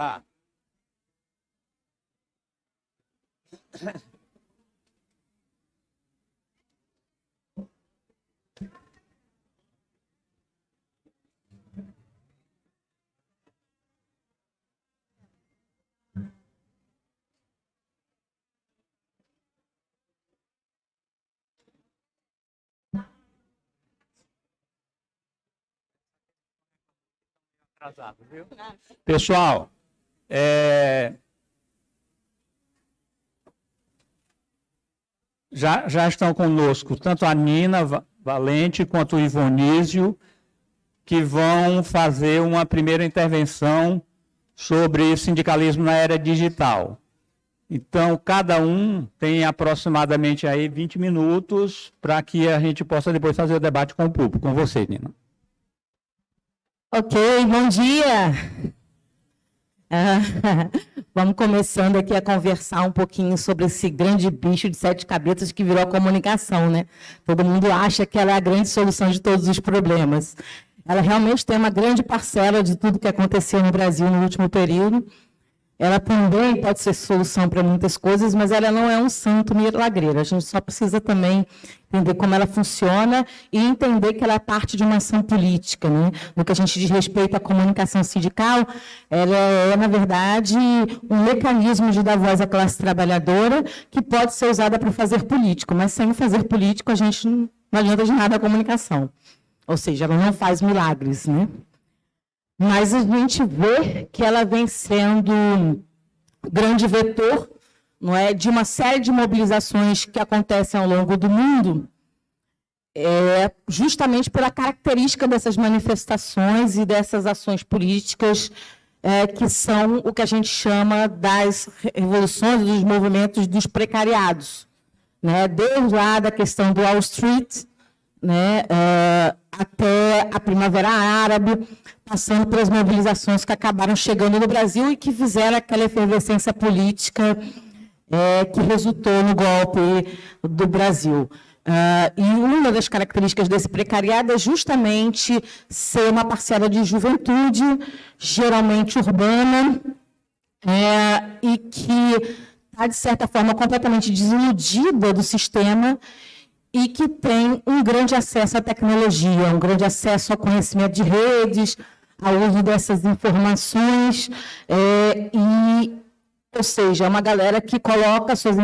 Tá. Viu? Pessoal, já estão conosco tanto a Nina Valente quanto o Ivonísio, que vão fazer uma primeira intervenção sobre sindicalismo na era digital. Então, cada um tem aproximadamente aí 20 minutos para que a gente possa depois fazer o debate com o público. Com você, Nina. Ok, bom dia. Vamos começando aqui a conversar um pouquinho sobre esse grande bicho de 7 cabeças que virou a comunicação, né? Todo mundo acha que ela é a grande solução de todos os problemas. Ela realmente tem uma grande parcela de tudo que aconteceu no Brasil no último período. Ela também pode ser solução para muitas coisas, mas ela não é um santo milagreiro. A gente só precisa também entender como ela funciona e entender que ela é parte de uma ação política, né? No que a gente diz respeito à comunicação sindical, ela é, na verdade, um mecanismo de dar voz à classe trabalhadora que pode ser usada para fazer político, mas sem fazer político a gente não adianta de nada a comunicação. Ou seja, ela não faz milagres, né? Mas a gente vê que ela vem sendo um grande vetor, não é, de uma série de mobilizações que acontecem ao longo do mundo, justamente pela característica dessas manifestações e dessas ações políticas, que são o que a gente chama das revoluções, dos movimentos dos precariados, né? Desde lá da questão do Wall Street, né, até a Primavera Árabe, passando pelas mobilizações que acabaram chegando no Brasil e que fizeram aquela efervescência política que resultou no golpe do Brasil. E uma das características desse precariado é justamente ser uma parcela de juventude, geralmente urbana, e que está, de certa forma, completamente desiludida do sistema e que tem um grande acesso à tecnologia, um grande acesso ao conhecimento de redes, ao uso dessas informações, ou seja, é uma galera que coloca suas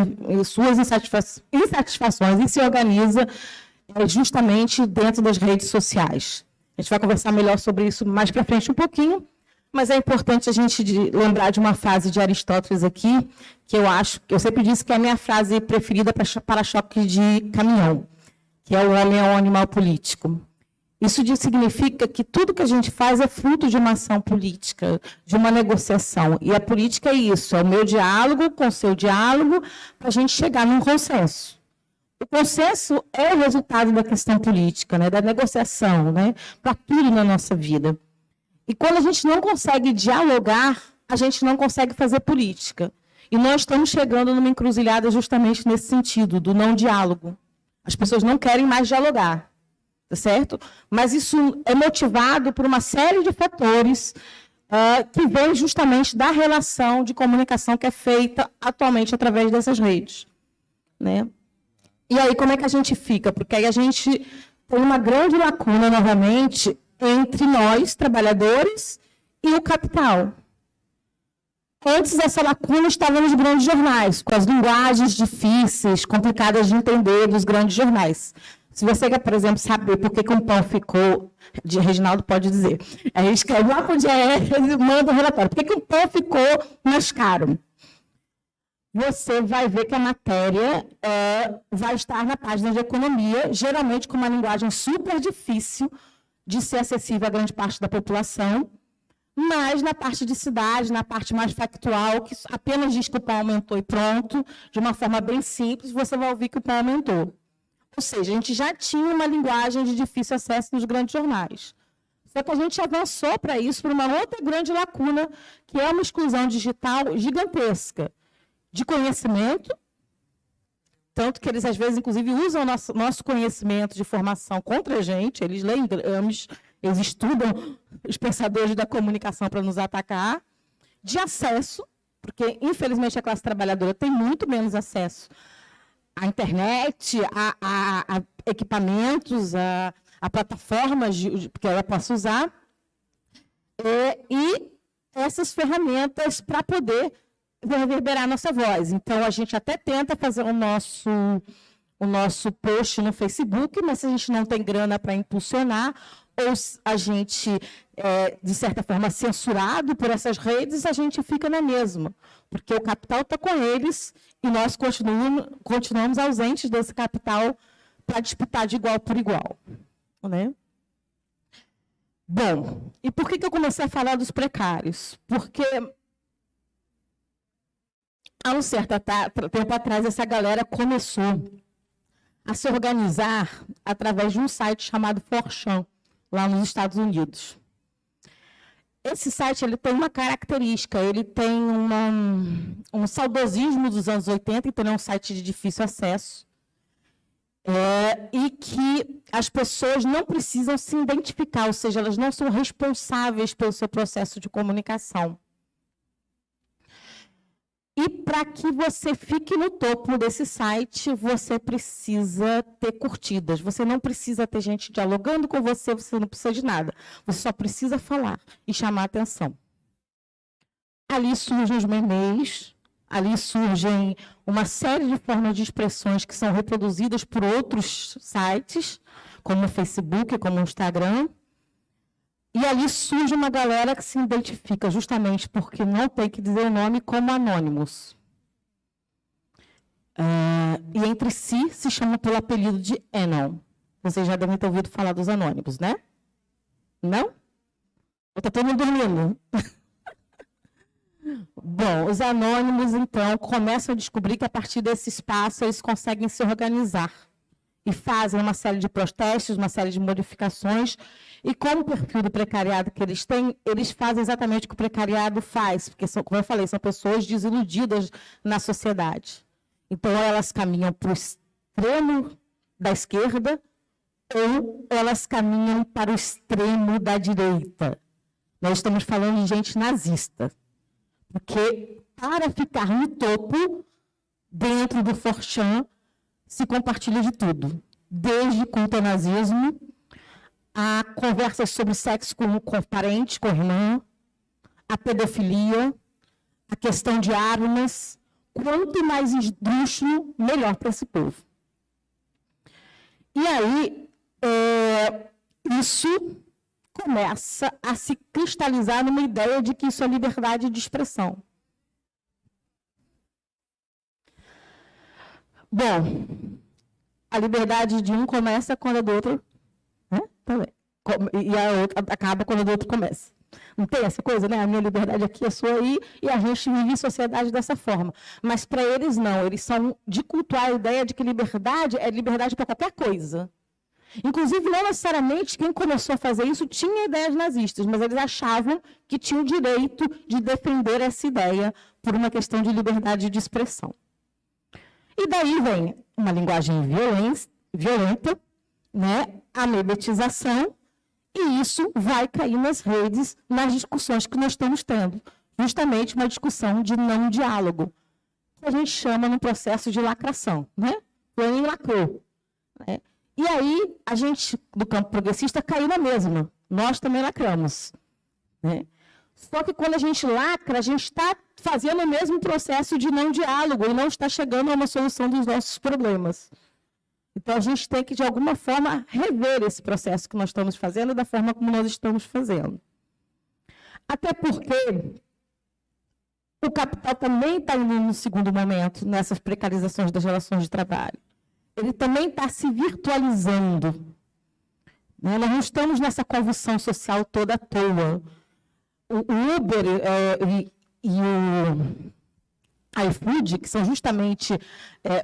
insatisfações e se organiza justamente dentro das redes sociais. A gente vai conversar melhor sobre isso mais para frente um pouquinho, mas é importante a gente lembrar de uma frase de Aristóteles aqui, que eu sempre disse que é a minha frase preferida para choque de caminhão, que é o homem é um animal político. Isso significa que tudo que a gente faz é fruto de uma ação política, de uma negociação. E a política é isso, é o meu diálogo com o seu diálogo, para a gente chegar num consenso. O consenso é o resultado da questão política, né, da negociação, né, para tudo na nossa vida. E quando a gente não consegue dialogar, a gente não consegue fazer política. E nós estamos chegando numa encruzilhada justamente nesse sentido, do não diálogo. As pessoas não querem mais dialogar, tá certo? Mas isso é motivado por uma série de fatores que vem justamente da relação de comunicação que é feita atualmente através dessas redes, né? E aí, como é que a gente fica? Porque aí a gente tem uma grande lacuna, novamente, entre nós, trabalhadores, e o capital. Antes, essa lacuna estava nos grandes jornais, com as linguagens difíceis, complicadas de entender dos grandes jornais. Se você quer, por exemplo, saber por que um pão ficou... Reginaldo pode dizer. A gente escreve lá para o DIE e manda um relatório. Por que um pão ficou mais caro? Você vai ver que a matéria vai estar na página de economia, geralmente com uma linguagem super difícil de ser acessível a grande parte da população, mas na parte de cidade, na parte mais factual, que apenas diz que o pão aumentou e pronto, de uma forma bem simples, você vai ouvir que o pão aumentou. Ou seja, a gente já tinha uma linguagem de difícil acesso nos grandes jornais. Só que a gente avançou para isso, para uma outra grande lacuna, que é uma exclusão digital gigantesca de conhecimento, tanto que eles, às vezes, inclusive, usam o nosso conhecimento de formação contra a gente, eles leem grames, eles estudam os pensadores da comunicação para nos atacar, de acesso, porque, infelizmente, a classe trabalhadora tem muito menos acesso à internet, a equipamentos, a plataformas que ela possa usar, e essas ferramentas para poder reverberar a nossa voz. Então, a gente até tenta fazer o nosso post no Facebook, mas se a gente não tem grana para impulsionar, ou a gente, de certa forma, censurado por essas redes, a gente fica na mesma, porque o capital está com eles e nós continuamos ausentes desse capital para disputar de igual por igual. Né? Bom, e por que eu comecei a falar dos precários? Porque, há um certo tempo atrás, essa galera começou a se organizar através de um site chamado Forchan, lá nos Estados Unidos. Esse site ele tem uma característica, ele tem um saudosismo dos anos 80, então é um site de difícil acesso, e que as pessoas não precisam se identificar, ou seja, elas não são responsáveis pelo seu processo de comunicação. E para que você fique no topo desse site, você precisa ter curtidas. Você não precisa ter gente dialogando com você, você não precisa de nada. Você só precisa falar e chamar a atenção. Ali surgem os memes, ali surgem uma série de formas de expressões que são reproduzidas por outros sites, como o Facebook, como o Instagram. E ali surge uma galera que se identifica justamente porque não tem que dizer o nome como anônimos. E entre si se chama pelo apelido de Anon. Vocês já devem ter ouvido falar dos anônimos, né? Não? Ou está todo mundo dormindo? Bom, os anônimos, então, começam a descobrir que a partir desse espaço eles conseguem se organizar. E fazem uma série de protestos, uma série de modificações. E como o perfil do precariado que eles têm, eles fazem exatamente o que o precariado faz, porque, como eu falei, são pessoas desiludidas na sociedade. Então, elas caminham para o extremo da esquerda ou elas caminham para o extremo da direita. Nós estamos falando de gente nazista. Porque, para ficar no topo, dentro do Forchan, se compartilha de tudo. Desde culto ao nazismo, a conversas sobre sexo com parente, com irmã, a pedofilia, a questão de armas. Quanto mais esdrúxulo, melhor para esse povo. E aí, isso começa a se cristalizar numa ideia de que isso é liberdade de expressão. Bom, a liberdade de um começa quando a do outro, né? Também. E a outra acaba quando a do outro começa. Não tem essa coisa, né? A minha liberdade aqui, a sua aí, e a gente vive em sociedade dessa forma. Mas para eles não, eles são de cultuar a ideia de que liberdade é liberdade para qualquer coisa. Inclusive, não necessariamente quem começou a fazer isso tinha ideias nazistas, mas eles achavam que tinham o direito de defender essa ideia por uma questão de liberdade de expressão. E daí vem uma linguagem violenta, né? A memetização, e isso vai cair nas redes, nas discussões que nós estamos tendo. Justamente uma discussão de não diálogo, que a gente chama no processo de lacração, né? Ele lacrou, né? E aí, a gente, do campo progressista, caiu na mesma. Nós também lacramos, né? Só que quando a gente lacra, a gente está fazendo o mesmo processo de não diálogo e não está chegando a uma solução dos nossos problemas. Então, a gente tem que, de alguma forma, rever esse processo que nós estamos fazendo da forma como nós estamos fazendo. Até porque o capital também está indo no segundo momento, nessas precarizações das relações de trabalho. Ele também está se virtualizando. Né? Nós não estamos nessa convulsão social toda à toa. O Uber e o iFood, que são justamente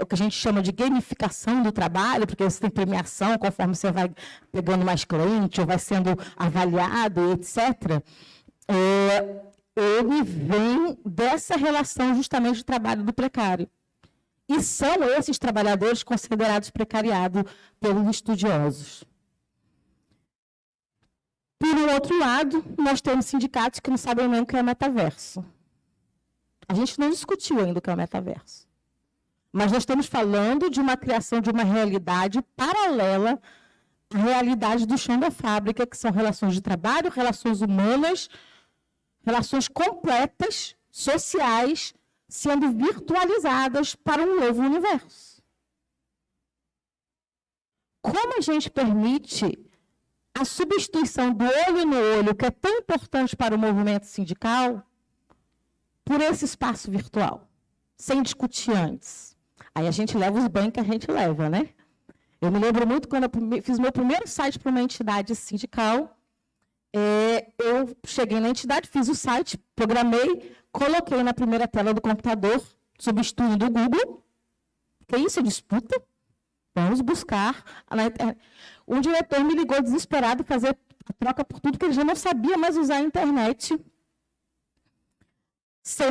o que a gente chama de gamificação do trabalho, porque você tem premiação conforme você vai pegando mais cliente ou vai sendo avaliado, etc., ele vem dessa relação justamente do trabalho do precário. E são esses trabalhadores considerados precariados pelos estudiosos. Por um outro lado, nós temos sindicatos que não sabem nem o que é metaverso. A gente não discutiu ainda o que é o metaverso. Mas nós estamos falando de uma criação de uma realidade paralela à realidade do chão da fábrica, que são relações de trabalho, relações humanas, relações completas, sociais, sendo virtualizadas para um novo universo. Como a gente permite a substituição do olho no olho, que é tão importante para o movimento sindical, por esse espaço virtual, sem discutir antes? Aí a gente leva os banhos que a gente leva, né? Eu me lembro muito quando eu fiz meu primeiro site para uma entidade sindical. Eu cheguei na entidade, fiz o site, programei, coloquei na primeira tela do computador, substituindo o Google. Que isso é disputa? Vamos buscar. Um diretor me ligou desesperado fazer a troca por tudo, que ele já não sabia mais usar a internet, sem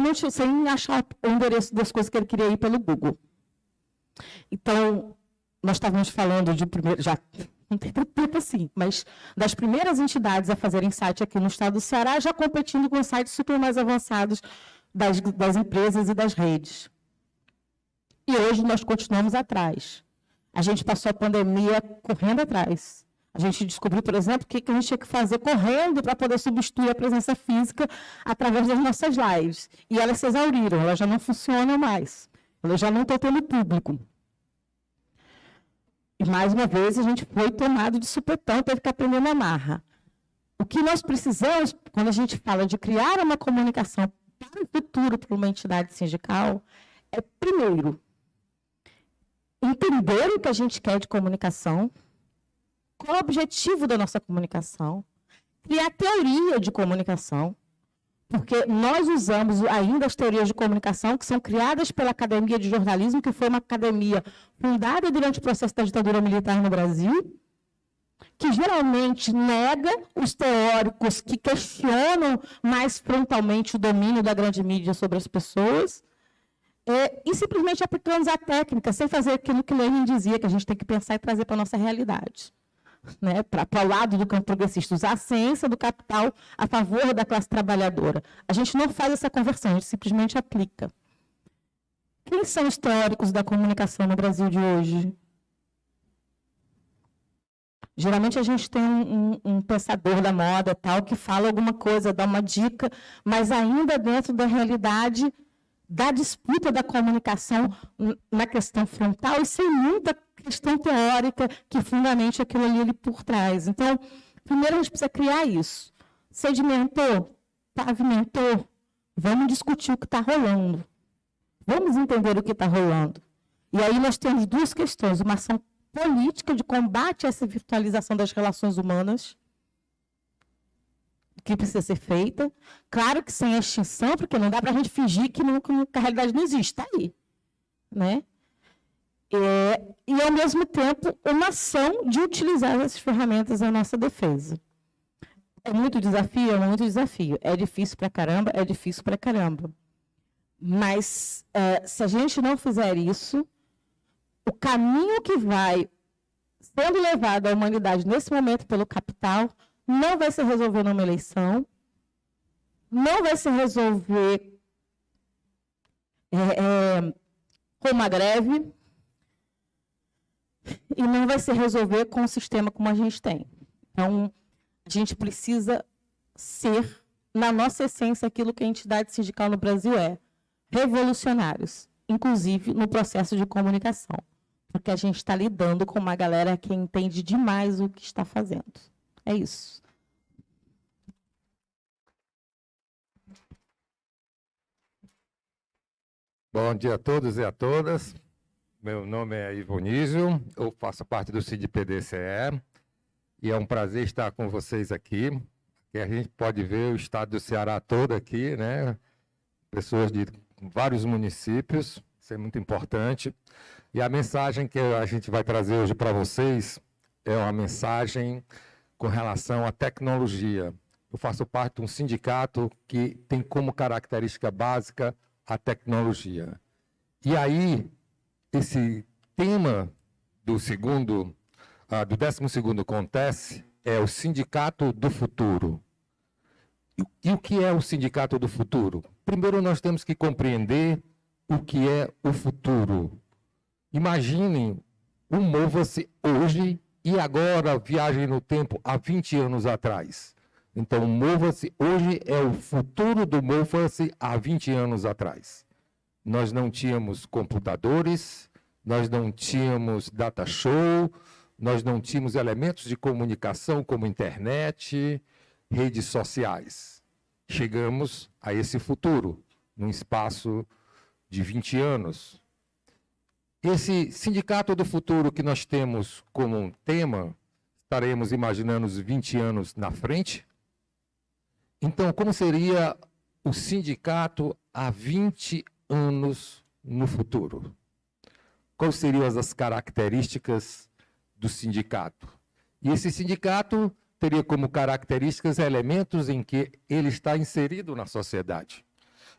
achar o endereço das coisas que ele queria ir pelo Google. Então, nós estávamos falando de primeiro, já não tem tanto tempo assim, mas das primeiras entidades a fazerem site aqui no estado do Ceará, já competindo com sites super mais avançados das empresas e das redes. E hoje nós continuamos atrás. A gente passou a pandemia correndo atrás. A gente descobriu, por exemplo, o que a gente tinha que fazer correndo para poder substituir a presença física através das nossas lives. E elas se exauriram, elas já não funcionam mais. Elas já não estão tendo público. E, mais uma vez, a gente foi tomado de supetão, teve que aprender na marra. O que nós precisamos, quando a gente fala de criar uma comunicação para o futuro, para uma entidade sindical, é, primeiro, entender o que a gente quer de comunicação, qual é o objetivo da nossa comunicação, criar teoria de comunicação, porque nós usamos ainda as teorias de comunicação que são criadas pela Academia de Jornalismo, que foi uma academia fundada durante o processo da ditadura militar no Brasil, que geralmente nega os teóricos que questionam mais frontalmente o domínio da grande mídia sobre as pessoas, e simplesmente aplicando a técnica, sem fazer aquilo que Lenin dizia, que a gente tem que pensar e trazer para a nossa realidade. Né, para o lado do campo progressista, usar a ciência do capital a favor da classe trabalhadora. A gente não faz essa conversão, a gente simplesmente aplica. Quem são os teóricos da comunicação no Brasil de hoje? Geralmente a gente tem um pensador da moda tal, que fala alguma coisa, dá uma dica, mas ainda dentro da realidade da disputa da comunicação na questão frontal e sem muita questão teórica que fundamente aquilo ali por trás. Então, primeiro a gente precisa criar isso. Sedimentou, pavimentou, vamos discutir o que está rolando. Vamos entender o que está rolando. E aí nós temos duas questões, uma ação política de combate a essa virtualização das relações humanas, que precisa ser feita. Claro que sem extinção, porque não dá para a gente fingir que a realidade não existe, está aí. Né? E, ao mesmo tempo, uma ação de utilizar essas ferramentas à nossa defesa. É muito desafio? É muito desafio. É difícil para caramba? É difícil para caramba. Mas, se a gente não fizer isso, o caminho que vai sendo levado à humanidade nesse momento pelo capital não vai se resolver numa eleição, não vai se resolver com uma greve, e não vai se resolver com um sistema como a gente tem. Então, a gente precisa ser, na nossa essência, aquilo que a entidade sindical no Brasil é, revolucionários, inclusive no processo de comunicação, porque a gente está lidando com uma galera que entende demais o que está fazendo. É isso. Bom dia a todos e a todas. Meu nome é Ivonísio, eu faço parte do CID-PDCE e é um prazer estar com vocês aqui. E a gente pode ver o estado do Ceará todo aqui, né? Pessoas de vários municípios, isso é muito importante. E a mensagem que a gente vai trazer hoje para vocês é uma mensagem com relação à tecnologia. Eu faço parte de um sindicato que tem como característica básica a tecnologia. E aí, esse tema do 12º Acontece é o Sindicato do Futuro. E o E o que é o Sindicato do Futuro? Primeiro, nós temos que compreender o que é o futuro. Imaginem o Mova-se hoje e agora viagem no tempo há 20 anos atrás. Então, o Mova-se hoje é o futuro do Mova-se há 20 anos atrás. Nós não tínhamos computadores, nós não tínhamos data show, nós não tínhamos elementos de comunicação como internet, redes sociais. Chegamos a esse futuro, num espaço de 20 anos. Esse Sindicato do Futuro que nós temos como um tema, estaremos imaginando os 20 anos na frente. Então, como seria o sindicato há 20 anos no futuro? Quais seriam as características do sindicato? E esse sindicato teria como características elementos em que ele está inserido na sociedade.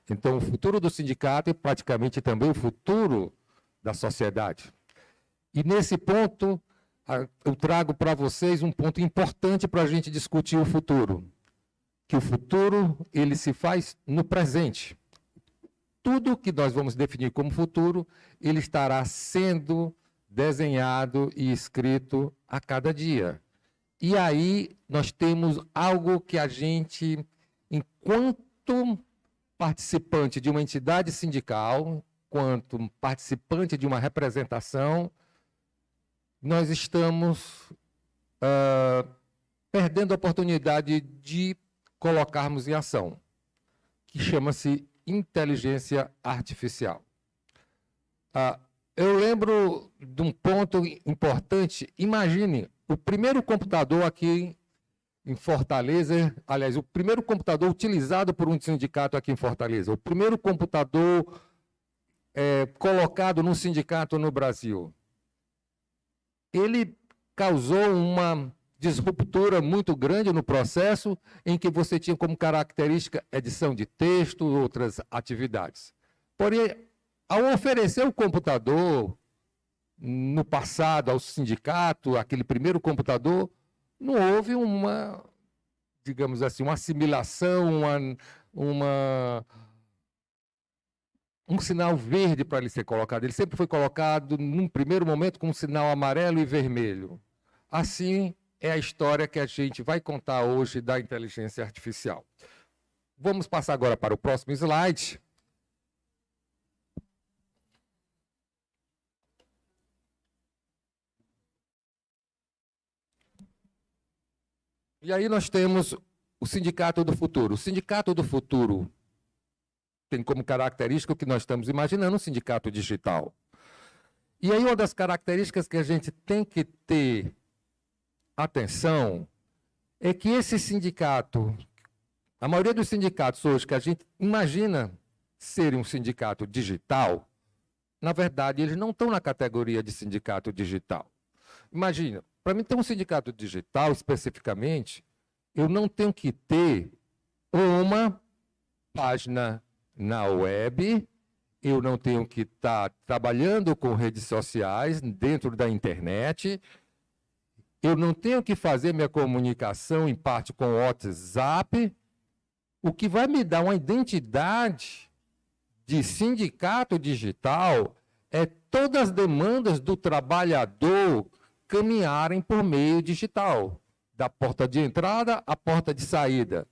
Então, o futuro do sindicato é praticamente também o futuro da sociedade. E nesse ponto, eu trago para vocês um ponto importante para a gente discutir o futuro. Que o futuro, ele se faz no presente. Tudo que nós vamos definir como futuro, ele estará sendo desenhado e escrito a cada dia. E aí nós temos algo que a gente, enquanto participante de uma entidade sindical, enquanto participante de uma representação, nós estamos perdendo a oportunidade de colocarmos em ação, que chama-se inteligência artificial. Eu lembro de um ponto importante. Imagine, o primeiro computador aqui em Fortaleza, aliás, o primeiro computador utilizado por um sindicato aqui em Fortaleza, o primeiro computador colocado num sindicato no Brasil, ele causou uma disruptura muito grande no processo, em que você tinha como característica edição de texto, outras atividades. Porém, ao oferecer o computador, no passado, ao sindicato, aquele primeiro computador, não houve uma, digamos assim, uma assimilação, um sinal verde para ele ser colocado. Ele sempre foi colocado, num primeiro momento, com um sinal amarelo e vermelho. Assim é a história que a gente vai contar hoje da inteligência artificial. Vamos passar agora para o próximo slide. E aí nós temos o Sindicato do Futuro. O Sindicato do Futuro tem como característica o que nós estamos imaginando, um sindicato digital. E aí uma das características que a gente tem que ter atenção é que esse sindicato, a maioria dos sindicatos hoje que a gente imagina serem um sindicato digital, na verdade, eles não estão na categoria de sindicato digital. Imagina, para mim ter um sindicato digital, especificamente, eu não tenho que ter uma página na web, eu não tenho que estar trabalhando com redes sociais dentro da internet, eu não tenho que fazer minha comunicação em parte com o WhatsApp. O que vai me dar uma identidade de sindicato digital é todas as demandas do trabalhador caminharem por meio digital, da porta de entrada à porta de saída.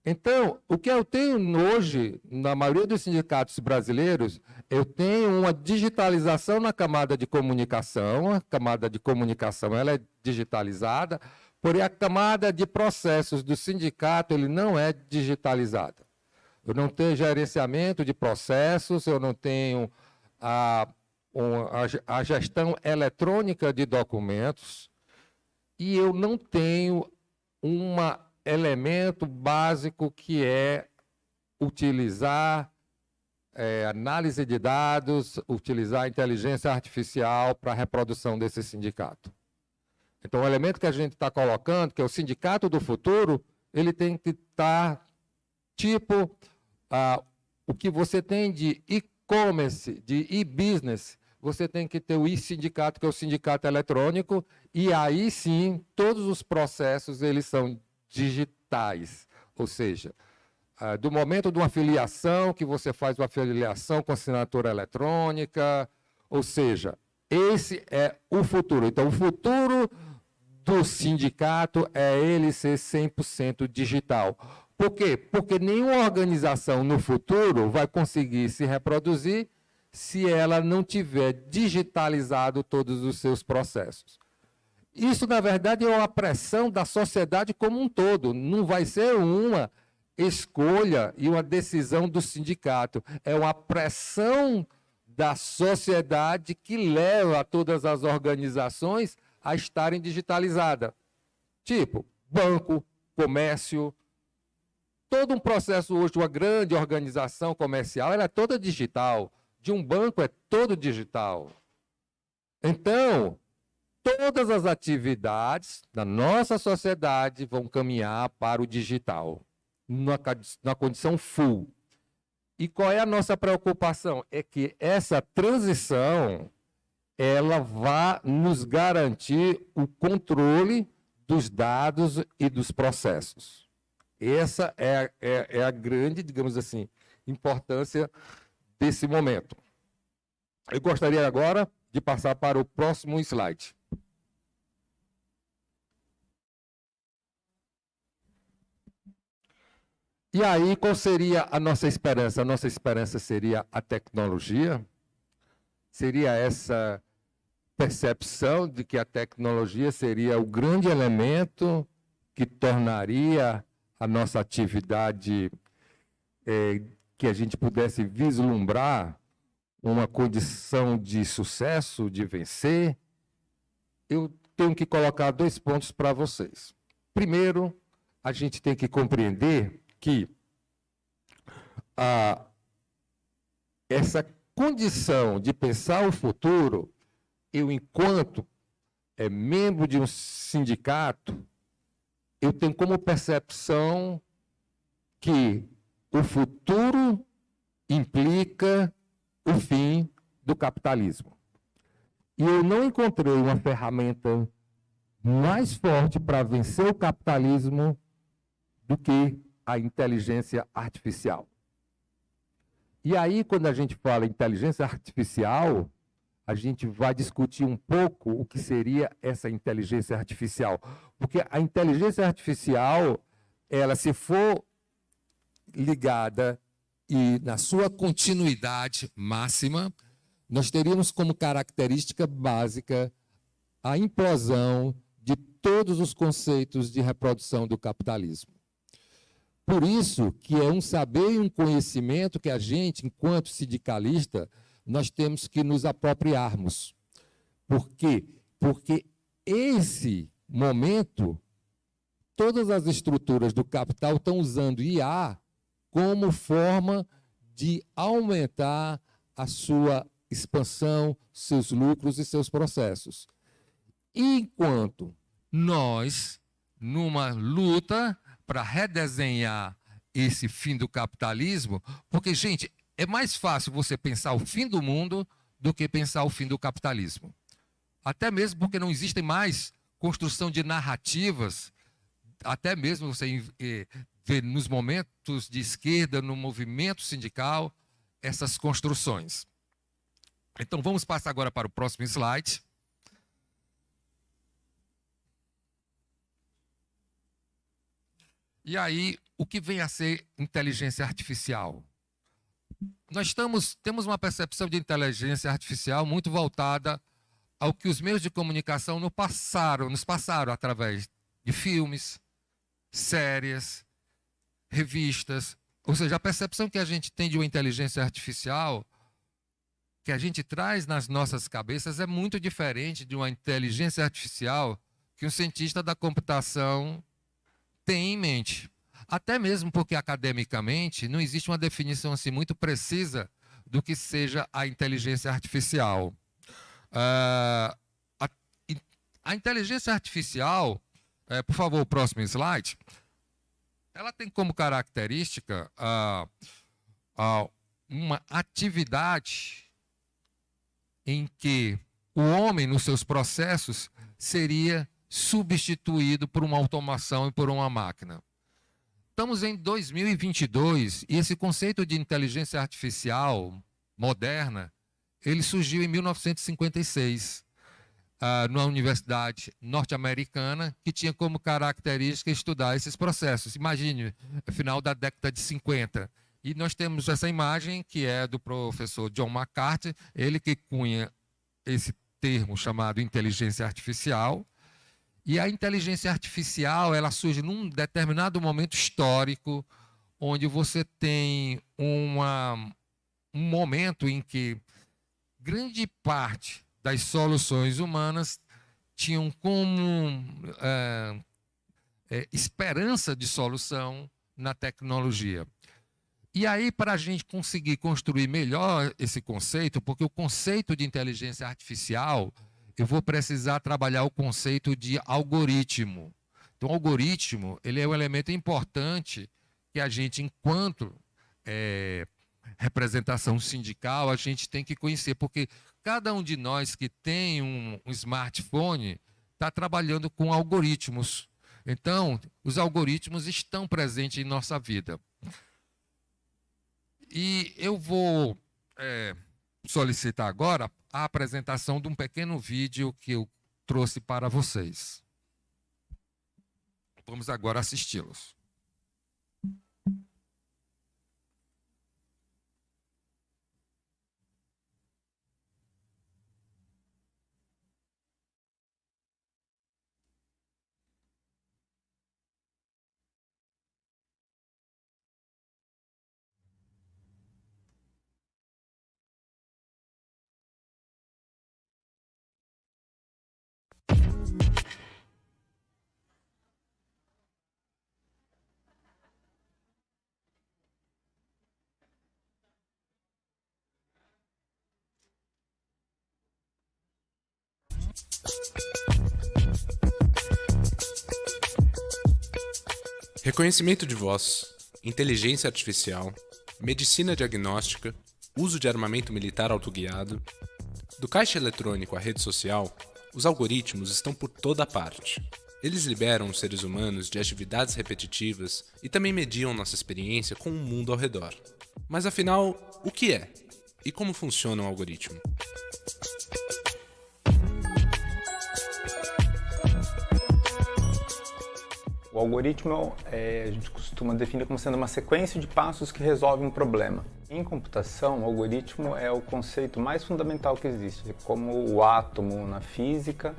Então, o que eu tenho hoje, na maioria dos sindicatos brasileiros, eu tenho uma digitalização na camada de comunicação, a camada de comunicação ela é digitalizada, porém a camada de processos do sindicato ele não é digitalizada. Eu não tenho gerenciamento de processos, eu não tenho a gestão eletrônica de documentos e eu não tenho um elemento básico que é utilizar análise de dados, utilizar a inteligência artificial para a reprodução desse sindicato. Então, o elemento que a gente está colocando, que é o sindicato do futuro, ele tem que estar tipo o que você tem de e-commerce, de e-business, você tem que ter o e-sindicato, que é o sindicato eletrônico, e aí sim, todos os processos eles são digitais. ou seja, do momento de uma filiação, que você faz uma filiação com assinatura eletrônica, ou seja, esse é o futuro. Então, o futuro do sindicato é ele ser 100% digital. Por quê? Porque nenhuma organização no futuro vai conseguir se reproduzir se ela não tiver digitalizado todos os seus processos. Isso, na verdade, é uma pressão da sociedade como um todo. Não vai ser uma escolha e uma decisão do sindicato. É uma pressão da sociedade que leva todas as organizações a estarem digitalizadas. Tipo, banco, comércio, todo um processo hoje, uma grande organização comercial, ela é toda digital. De um banco é todo digital. Então, todas as atividades da nossa sociedade vão caminhar para o digital, na condição full. E qual é a nossa preocupação? É que essa transição ela vai nos garantir o controle dos dados e dos processos. Essa é a grande, digamos assim, importância desse momento. Eu gostaria agora de passar para o próximo slide. E aí, qual seria a nossa esperança? A nossa esperança seria a tecnologia? Seria essa percepção de que a tecnologia seria o grande elemento que tornaria a nossa atividade, que a gente pudesse vislumbrar uma condição de sucesso, de vencer? Eu tenho que colocar 2 pontos para vocês. Primeiro, a gente tem que compreender que essa condição de pensar o futuro, eu, enquanto membro de um sindicato, eu tenho como percepção que o futuro implica o fim do capitalismo. E eu não encontrei uma ferramenta mais forte para vencer o capitalismo do que a inteligência artificial. E aí, quando a gente fala em inteligência artificial, a gente vai discutir um pouco o que seria essa inteligência artificial. Porque a inteligência artificial, ela, se for ligada e na sua continuidade máxima, nós teríamos como característica básica a implosão de todos os conceitos de reprodução do capitalismo. Por isso que é um saber e um conhecimento que a gente, enquanto sindicalista, nós temos que nos apropriarmos. Por quê? Porque esse momento, todas as estruturas do capital estão usando IA como forma de aumentar a sua expansão, seus lucros e seus processos. Enquanto nós, numa luta para redesenhar esse fim do capitalismo, porque, gente, é mais fácil você pensar o fim do mundo do que pensar o fim do capitalismo. Até mesmo porque não existem mais construção de narrativas, até mesmo você vê nos momentos de esquerda, no movimento sindical, essas construções. Então, vamos passar agora para o próximo slide. E aí, o que vem a ser inteligência artificial? Nós temos uma percepção de inteligência artificial muito voltada ao que os meios de comunicação nos passaram através de filmes, séries, revistas. Ou seja, a percepção que a gente tem de uma inteligência artificial, que a gente traz nas nossas cabeças, é muito diferente de uma inteligência artificial que um cientista da computação tem em mente. Até mesmo porque, academicamente, não existe uma definição assim muito precisa do que seja a inteligência artificial. A inteligência artificial, por favor, o próximo slide, ela tem como característica uma atividade em que o homem, nos seus processos, seria substituído por uma automação e por uma máquina. Estamos em 2022 e esse conceito de inteligência artificial moderna, ele surgiu em 1956, numa universidade norte-americana que tinha como característica estudar esses processos. Imagine, final da década de 50. E nós temos essa imagem que é do professor John McCarthy, ele que cunha esse termo chamado inteligência artificial. E a inteligência artificial, ela surge num determinado momento histórico, onde você tem um momento em que grande parte das soluções humanas tinham como esperança de solução na tecnologia. E aí, para a gente conseguir construir melhor esse conceito, porque o conceito de inteligência artificial, eu vou precisar trabalhar o conceito de algoritmo. Então, o algoritmo, ele é um elemento importante que a gente, enquanto representação sindical, a gente tem que conhecer, porque cada um de nós que tem um smartphone está trabalhando com algoritmos. Então, os algoritmos estão presentes em nossa vida. E eu vou solicitar agora a apresentação de um pequeno vídeo que eu trouxe para vocês. Vamos agora assisti-los. Reconhecimento de voz, inteligência artificial, medicina diagnóstica, uso de armamento militar autoguiado. Do caixa eletrônico à rede social, os algoritmos estão por toda parte. Eles liberam os seres humanos de atividades repetitivas e também mediam nossa experiência com o mundo ao redor. Mas afinal, o que é? E como funciona um algoritmo? O algoritmo, a gente costuma definir como sendo uma sequência de passos que resolve um problema. Em computação, o algoritmo é o conceito mais fundamental que existe, como o átomo na física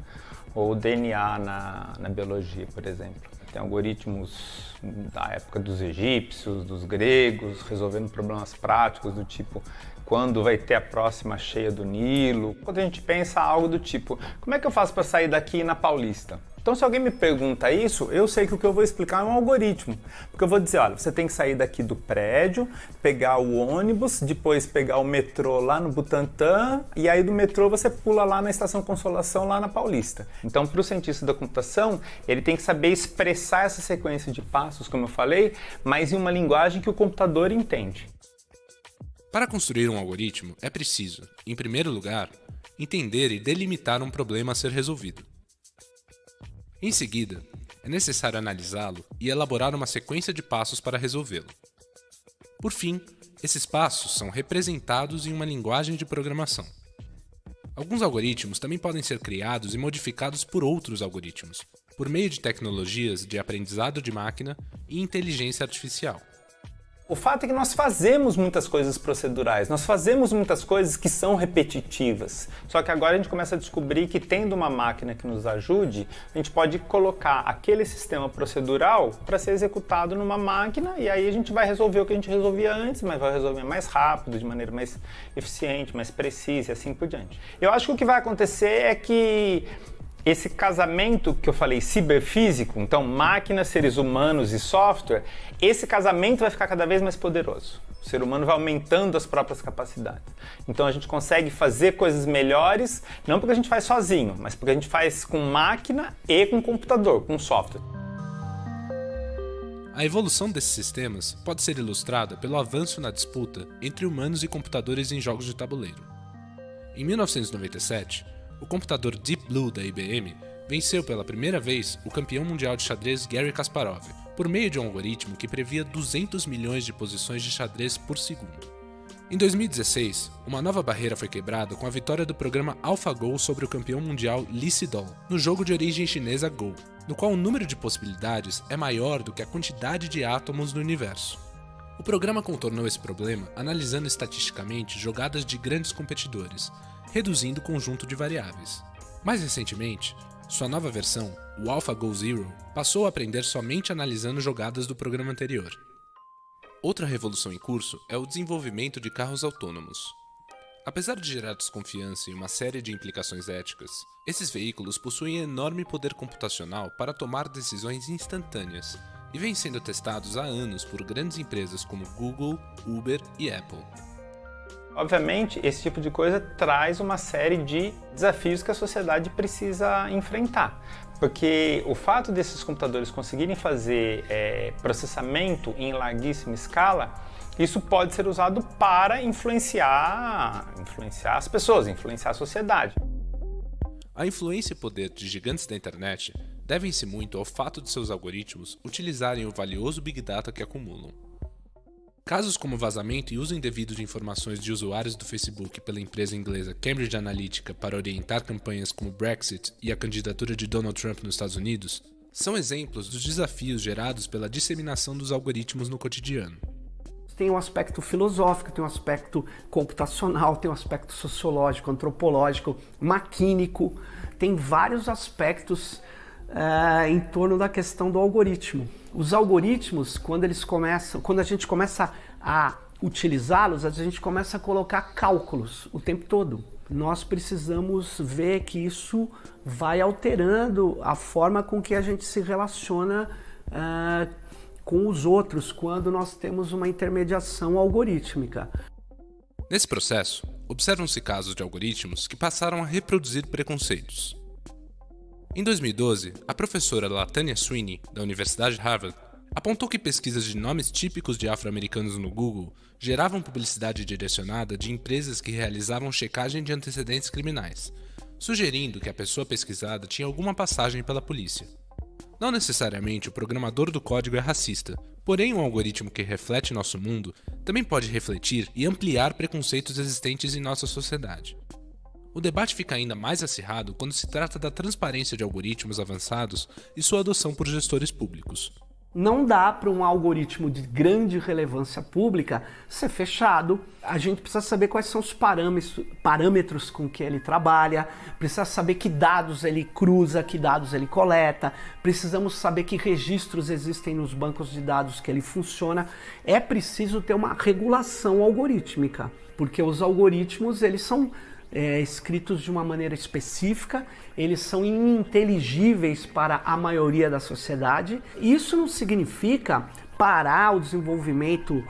ou o DNA na biologia, por exemplo. Tem algoritmos da época dos egípcios, dos gregos, resolvendo problemas práticos do tipo quando vai ter a próxima cheia do Nilo. Quando a gente pensa algo do tipo, como é que eu faço para sair daqui na Paulista? Então, se alguém me pergunta isso, eu sei que o que eu vou explicar é um algoritmo. Porque eu vou dizer, olha, você tem que sair daqui do prédio, pegar o ônibus, depois pegar o metrô lá no Butantã, e aí do metrô você pula lá na Estação Consolação, lá na Paulista. Então, para o cientista da computação, ele tem que saber expressar essa sequência de passos, como eu falei, mas em uma linguagem que o computador entende. Para construir um algoritmo, é preciso, em primeiro lugar, entender e delimitar um problema a ser resolvido. Em seguida, é necessário analisá-lo e elaborar uma sequência de passos para resolvê-lo. Por fim, esses passos são representados em uma linguagem de programação. Alguns algoritmos também podem ser criados e modificados por outros algoritmos, por meio de tecnologias de aprendizado de máquina e inteligência artificial. O fato é que nós fazemos muitas coisas procedurais, nós fazemos muitas coisas que são repetitivas. Só que agora a gente começa a descobrir que, tendo uma máquina que nos ajude, a gente pode colocar aquele sistema procedural para ser executado numa máquina e aí a gente vai resolver o que a gente resolvia antes, mas vai resolver mais rápido, de maneira mais eficiente, mais precisa e assim por diante. Eu acho que o que vai acontecer é que esse casamento que eu falei ciberfísico, então máquinas, seres humanos e software, esse casamento vai ficar cada vez mais poderoso. O ser humano vai aumentando as próprias capacidades. Então a gente consegue fazer coisas melhores, não porque a gente faz sozinho, mas porque a gente faz com máquina e com computador, com software. A evolução desses sistemas pode ser ilustrada pelo avanço na disputa entre humanos e computadores em jogos de tabuleiro. Em 1997, o computador Deep Blue da IBM venceu pela primeira vez o campeão mundial de xadrez Garry Kasparov por meio de um algoritmo que previa 200 milhões de posições de xadrez por segundo. Em 2016, uma nova barreira foi quebrada com a vitória do programa AlphaGo sobre o campeão mundial Lee Sedol, no jogo de origem chinesa Go, no qual o número de possibilidades é maior do que a quantidade de átomos no universo. O programa contornou esse problema analisando estatisticamente jogadas de grandes competidores, reduzindo o conjunto de variáveis. Mais recentemente, sua nova versão, o AlphaGo Zero, passou a aprender somente analisando jogadas do programa anterior. Outra revolução em curso é o desenvolvimento de carros autônomos. Apesar de gerar desconfiança e uma série de implicações éticas, esses veículos possuem enorme poder computacional para tomar decisões instantâneas e vêm sendo testados há anos por grandes empresas como Google, Uber e Apple. Obviamente, esse tipo de coisa traz uma série de desafios que a sociedade precisa enfrentar. Porque o fato desses computadores conseguirem fazer processamento em larguíssima escala, isso pode ser usado para influenciar as pessoas, influenciar a sociedade. A influência e poder de gigantes da internet devem-se muito ao fato de seus algoritmos utilizarem o valioso Big Data que acumulam. Casos como vazamento e uso indevido de informações de usuários do Facebook pela empresa inglesa Cambridge Analytica para orientar campanhas como o Brexit e a candidatura de Donald Trump nos Estados Unidos são exemplos dos desafios gerados pela disseminação dos algoritmos no cotidiano. Tem um aspecto filosófico, tem um aspecto computacional, tem um aspecto sociológico, antropológico, maquínico, tem vários aspectos em torno da questão do algoritmo. Os algoritmos, quando a gente começa a utilizá-los, a gente começa a colocar cálculos o tempo todo. Nós precisamos ver que isso vai alterando a forma com que a gente se relaciona com os outros quando nós temos uma intermediação algorítmica. Nesse processo, observam-se casos de algoritmos que passaram a reproduzir preconceitos. Em 2012, a professora Latanya Sweeney, da Universidade de Harvard, apontou que pesquisas de nomes típicos de afro-americanos no Google geravam publicidade direcionada de empresas que realizavam checagem de antecedentes criminais, sugerindo que a pessoa pesquisada tinha alguma passagem pela polícia. Não necessariamente o programador do código é racista, porém um algoritmo que reflete nosso mundo também pode refletir e ampliar preconceitos existentes em nossa sociedade. O debate fica ainda mais acirrado quando se trata da transparência de algoritmos avançados e sua adoção por gestores públicos. Não dá para um algoritmo de grande relevância pública ser fechado. A gente precisa saber quais são os parâmetros com que ele trabalha, precisa saber que dados ele cruza, que dados ele coleta, precisamos saber que registros existem nos bancos de dados que ele funciona. É preciso ter uma regulação algorítmica, porque os algoritmos eles são escritos de uma maneira específica, eles são ininteligíveis para a maioria da sociedade. Isso não significa parar o desenvolvimento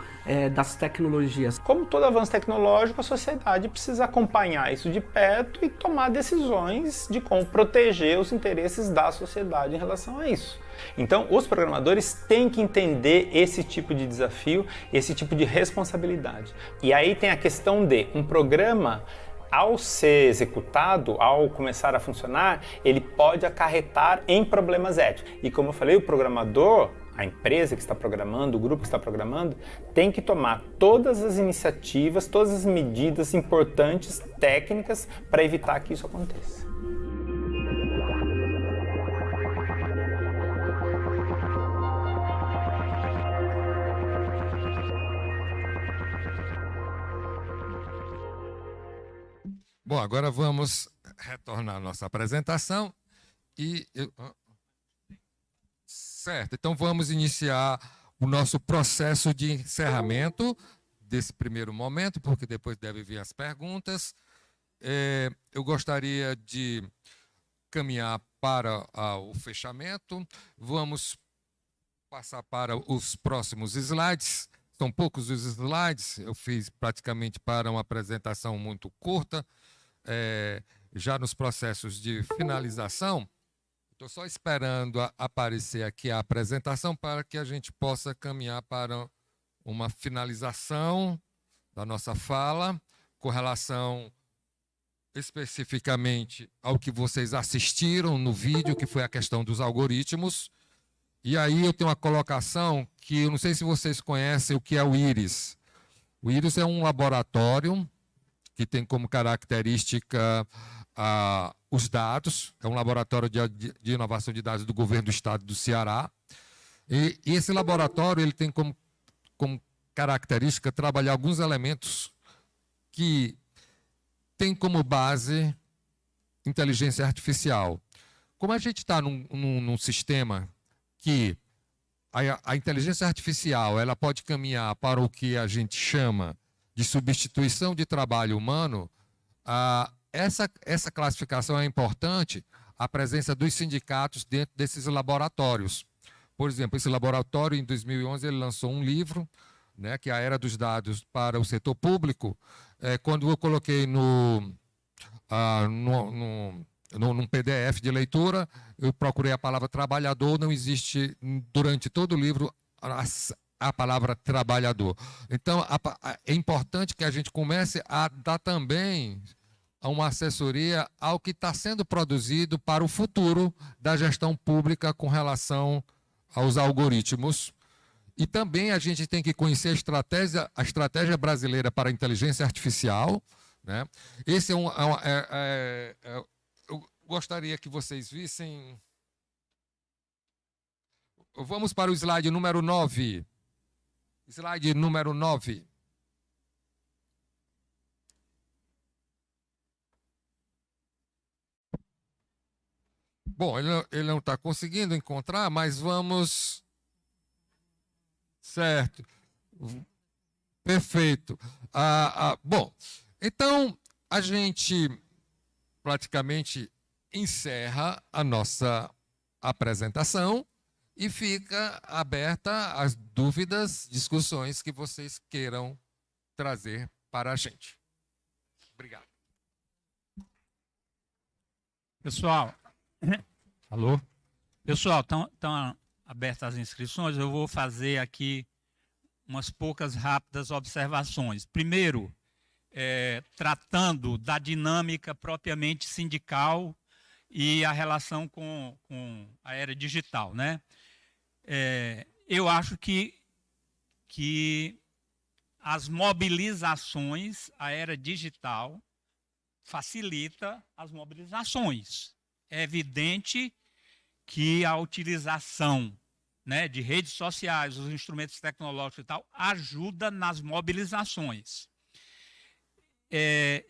das tecnologias. Como todo avanço tecnológico, a sociedade precisa acompanhar isso de perto e tomar decisões de como proteger os interesses da sociedade em relação a isso. Então, os programadores têm que entender esse tipo de desafio, esse tipo de responsabilidade. E aí tem a questão de um programa, ao ser executado, ao começar a funcionar, ele pode acarretar em problemas éticos. E como eu falei, o programador, a empresa que está programando, o grupo que está programando, tem que tomar todas as iniciativas, todas as medidas importantes, técnicas, para evitar que isso aconteça. Bom, agora vamos retornar à nossa apresentação Certo, então vamos iniciar o nosso processo de encerramento desse primeiro momento, porque depois devem vir as perguntas. Eu gostaria de caminhar para o fechamento. Vamos passar para os próximos slides. São poucos os slides, eu fiz praticamente para uma apresentação muito curta. Já nos processos de finalização, estou só esperando aparecer aqui a apresentação para que a gente possa caminhar para uma finalização da nossa fala, com relação especificamente ao que vocês assistiram no vídeo, que foi a questão dos algoritmos, E aí eu tenho uma colocação que eu não sei se vocês conhecem o que é o IRIS. O IRIS é um laboratório que tem como característica os dados, é um laboratório de inovação de dados do governo do estado do Ceará. E esse laboratório ele tem como característica trabalhar alguns elementos que têm como base inteligência artificial. Como a gente está num sistema que a inteligência artificial ela pode caminhar para o que a gente chama de substituição de trabalho humano, essa classificação é importante, a presença dos sindicatos dentro desses laboratórios. Por exemplo, esse laboratório, em 2011, ele lançou um livro, né, que é a Era dos Dados para o Setor Público. Quando eu coloquei num PDF de leitura, eu procurei a palavra trabalhador, não existe durante todo o livro a palavra trabalhador. Então, é importante que a gente comece a dar também uma assessoria ao que está sendo produzido para o futuro da gestão pública com relação aos algoritmos. E também a gente tem que conhecer a estratégia brasileira para a inteligência artificial, né? Esse eu gostaria que vocês vissem. Vamos para o slide número 9. Slide número 9. Bom, ele não está conseguindo encontrar, mas vamos... Certo. Perfeito. Bom, então a gente praticamente encerra a nossa apresentação e fica aberta às dúvidas, discussões que vocês queiram trazer para a gente. Obrigado. Pessoal, alô? Pessoal, estão abertas as inscrições. Eu vou fazer aqui umas poucas rápidas observações. Primeiro, tratando da dinâmica propriamente sindical e a relação com a era digital, né? Eu acho que as mobilizações, a era digital facilita as mobilizações. É evidente que a utilização, né, de redes sociais, os instrumentos tecnológicos e tal, ajuda nas mobilizações.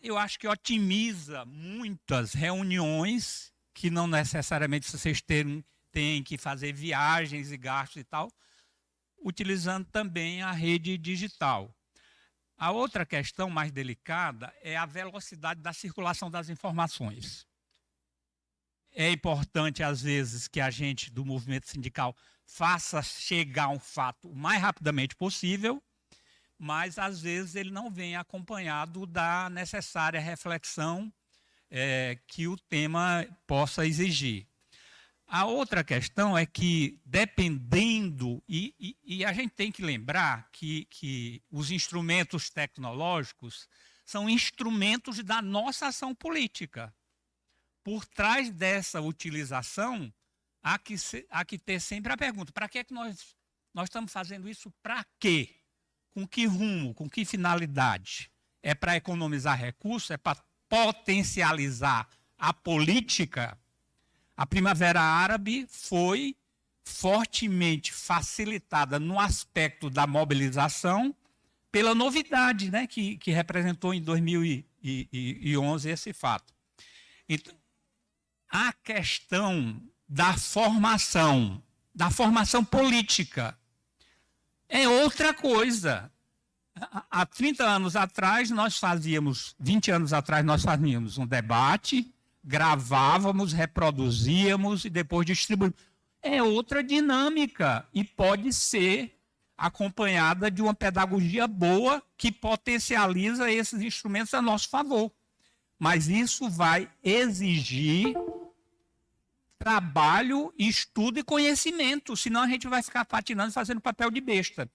Eu acho que otimiza muitas reuniões que não necessariamente vocês têm que fazer viagens e gastos e tal, utilizando também a rede digital. A outra questão mais delicada é a velocidade da circulação das informações. É importante, às vezes, que a gente do movimento sindical faça chegar um fato o mais rapidamente possível, mas, às vezes, ele não vem acompanhado da necessária reflexão que o tema possa exigir. A outra questão é que, dependendo, e a gente tem que lembrar que os instrumentos tecnológicos são instrumentos da nossa ação política. Por trás dessa utilização, há que ter sempre a pergunta: para que nós estamos fazendo isso? Para quê? Com que rumo? Com que finalidade? É para economizar recursos? É para potencializar a política? A Primavera Árabe foi fortemente facilitada no aspecto da mobilização pela novidade, né, que representou em 2011 esse fato. Então, a questão da formação política é outra coisa. Há 30 anos atrás, 20 anos atrás, nós fazíamos um debate, gravávamos, reproduzíamos e depois distribuímos. É outra dinâmica e pode ser acompanhada de uma pedagogia boa que potencializa esses instrumentos a nosso favor. Mas isso vai exigir trabalho, estudo e conhecimento, senão a gente vai ficar patinando fazendo papel de besta.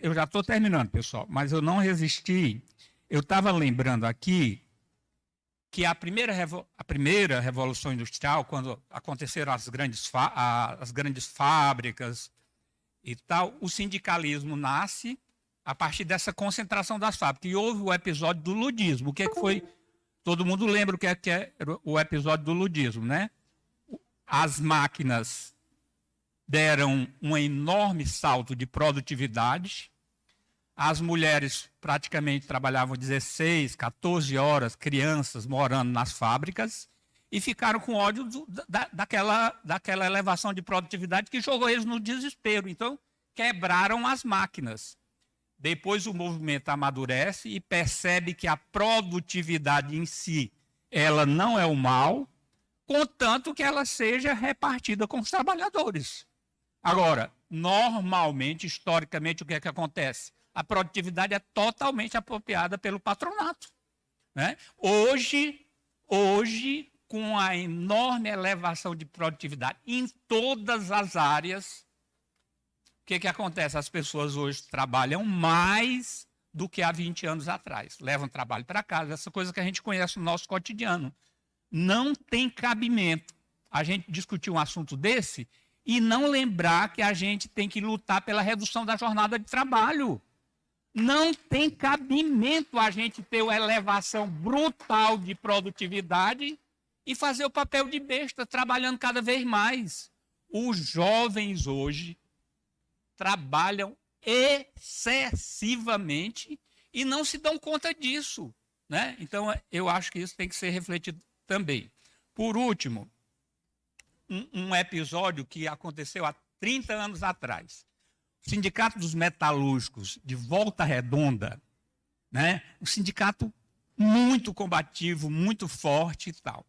Eu já estou terminando, pessoal, mas eu não resisti. Eu estava lembrando aqui que a primeira revolução industrial, quando aconteceram as grandes fábricas e tal, o sindicalismo nasce a partir dessa concentração das fábricas. E houve o episódio do ludismo. O que foi? Todo mundo lembra o que é o episódio do ludismo, né? As máquinas deram um enorme salto de produtividade. As mulheres praticamente trabalhavam 16, 14 horas, crianças morando nas fábricas, e ficaram com ódio daquela elevação de produtividade que jogou eles no desespero. Então, quebraram as máquinas. Depois o movimento amadurece e percebe que a produtividade em si, ela não é o mal, contanto que ela seja repartida com os trabalhadores. Agora, normalmente, historicamente, o que é que acontece? A produtividade é totalmente apropriada pelo patronato, né? Hoje, com a enorme elevação de produtividade em todas as áreas, o que acontece? As pessoas hoje trabalham mais do que há 20 anos atrás. Levam trabalho para casa, essa coisa que a gente conhece no nosso cotidiano. Não tem cabimento a gente discutir um assunto desse e não lembrar que a gente tem que lutar pela redução da jornada de trabalho. Não tem cabimento a gente ter uma elevação brutal de produtividade e fazer o papel de besta, trabalhando cada vez mais. Os jovens hoje trabalham excessivamente e não se dão conta disso, né? Então, eu acho que isso tem que ser refletido também. Por último, um episódio que aconteceu há 30 anos atrás. O Sindicato dos Metalúrgicos de Volta Redonda, né? Um sindicato muito combativo, muito forte e tal.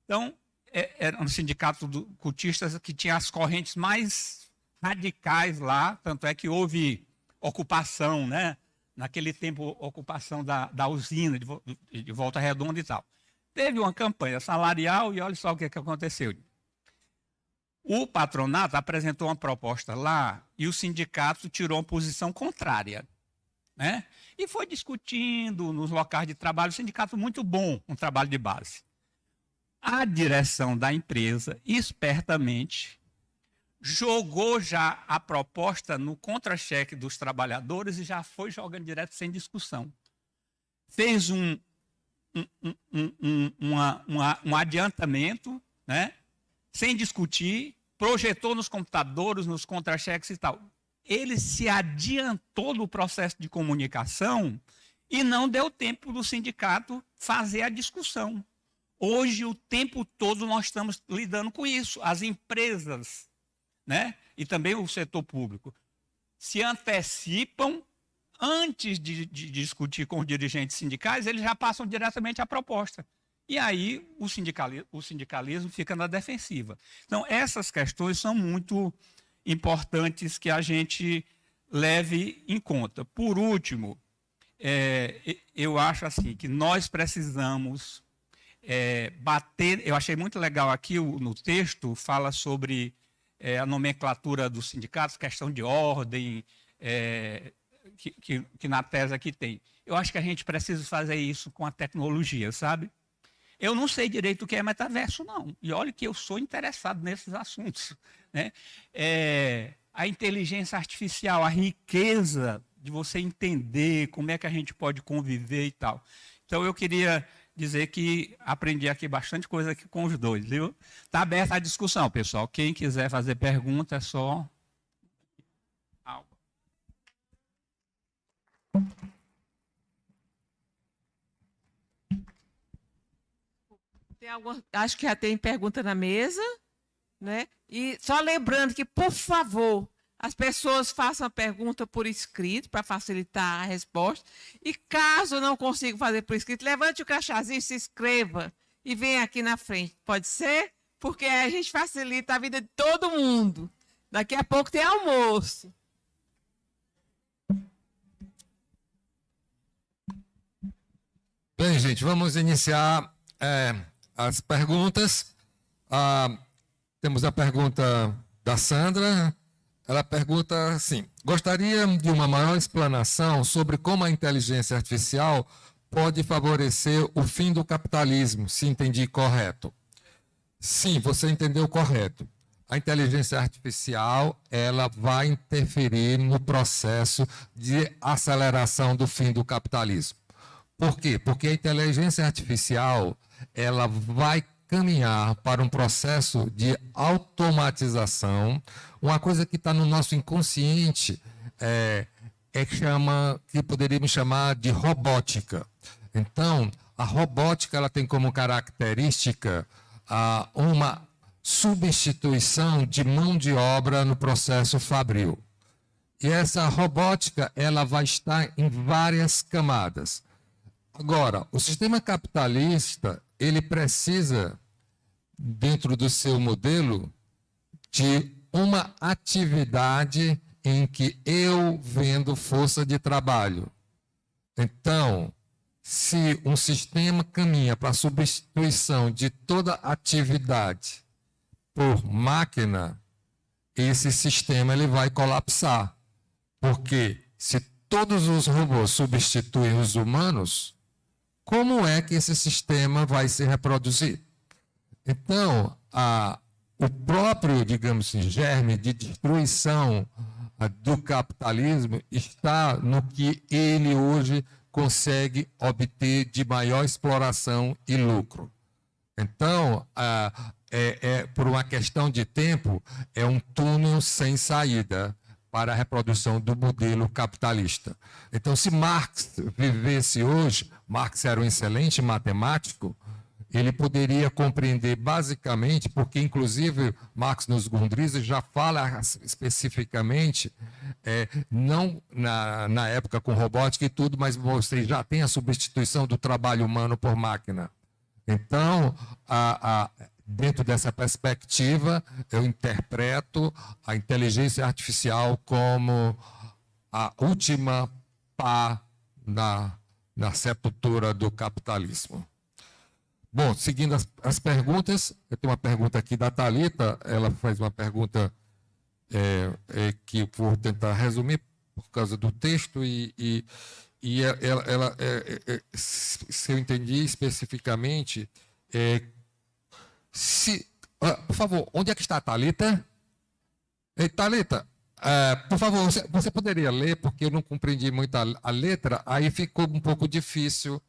Então, era um sindicato de cultistas que tinha as correntes mais radicais lá, tanto é que houve ocupação, né? Naquele tempo, ocupação da usina de Volta Redonda e tal. Teve uma campanha salarial e olha só o que aconteceu. O patronato apresentou uma proposta lá e o sindicato tirou uma posição contrária, né? E foi discutindo nos locais de trabalho, um sindicato muito bom, um trabalho de base. A direção da empresa, espertamente, jogou já a proposta no contra-cheque dos trabalhadores e já foi jogando direto sem discussão. Fez um adiantamento, né? Sem discutir, projetou nos computadores, nos contra-cheques e tal. Ele se adiantou no processo de comunicação e não deu tempo do sindicato fazer a discussão. Hoje, o tempo todo, nós estamos lidando com isso. As empresas, né, e também o setor público se antecipam antes de discutir com os dirigentes sindicais, eles já passam diretamente a proposta. E aí o sindicalismo fica na defensiva. Então, essas questões são muito importantes que a gente leve em conta. Por último, eu acho assim que nós precisamos bater. Eu achei muito legal aqui no texto, fala sobre a nomenclatura dos sindicatos, questão de ordem, que na tese aqui tem. Eu acho que a gente precisa fazer isso com a tecnologia, sabe? Eu não sei direito o que é metaverso, não. E olha que eu sou interessado nesses assuntos, né? A inteligência artificial, a riqueza de você entender como é que a gente pode conviver e tal. Então, eu queria dizer que aprendi aqui bastante coisa aqui com os dois, viu? Está aberta a discussão, pessoal. Quem quiser fazer pergunta, é só... Acho que já tem pergunta na mesa, né? E só lembrando que, por favor, as pessoas façam a pergunta por escrito para facilitar a resposta. E caso não consiga fazer por escrito, levante o crachazinho, se inscreva e venha aqui na frente. Pode ser? Porque a gente facilita a vida de todo mundo. Daqui a pouco tem almoço. Bem, gente, vamos iniciar as perguntas. Temos a pergunta da Sandra. Ela pergunta assim: gostaria de uma maior explanação sobre como a inteligência artificial pode favorecer o fim do capitalismo, se entendi correto. Sim, você entendeu correto. A inteligência artificial, ela vai interferir no processo de aceleração do fim do capitalismo. Por quê? Porque a inteligência artificial, ela vai caminhar para um processo de automatização, uma coisa que está no nosso inconsciente, que poderíamos chamar de robótica. Então, a robótica, ela tem como característica uma substituição de mão de obra no processo fabril. E essa robótica, ela vai estar em várias camadas. Agora, o sistema capitalista, ele precisa, dentro do seu modelo, de uma atividade em que eu vendo força de trabalho. Então, se um sistema caminha para a substituição de toda atividade por máquina, esse sistema ele vai colapsar. Porque se todos os robôs substituem os humanos, como é que esse sistema vai se reproduzir? Então, o próprio, digamos assim, germe de destruição do capitalismo está no que ele hoje consegue obter de maior exploração e lucro. Então, por uma questão de tempo, é um túnel sem saída para a reprodução do modelo capitalista. Então, se Marx vivesse hoje, Marx era um excelente matemático, ele poderia compreender basicamente, porque inclusive Marx nos Grundrisse já fala especificamente, não na época com robótica e tudo, mas você já tem a substituição do trabalho humano por máquina. Então, dentro dessa perspectiva, eu interpreto a inteligência artificial como a última pá na sepultura do capitalismo. Bom, seguindo as perguntas, eu tenho uma pergunta aqui da Thalita, ela faz uma pergunta que eu vou tentar resumir por causa do texto e ela se eu entendi especificamente, por favor, onde é que está a Thalita? Thalita, por favor, você poderia ler, porque eu não compreendi muito a letra, aí ficou um pouco difícil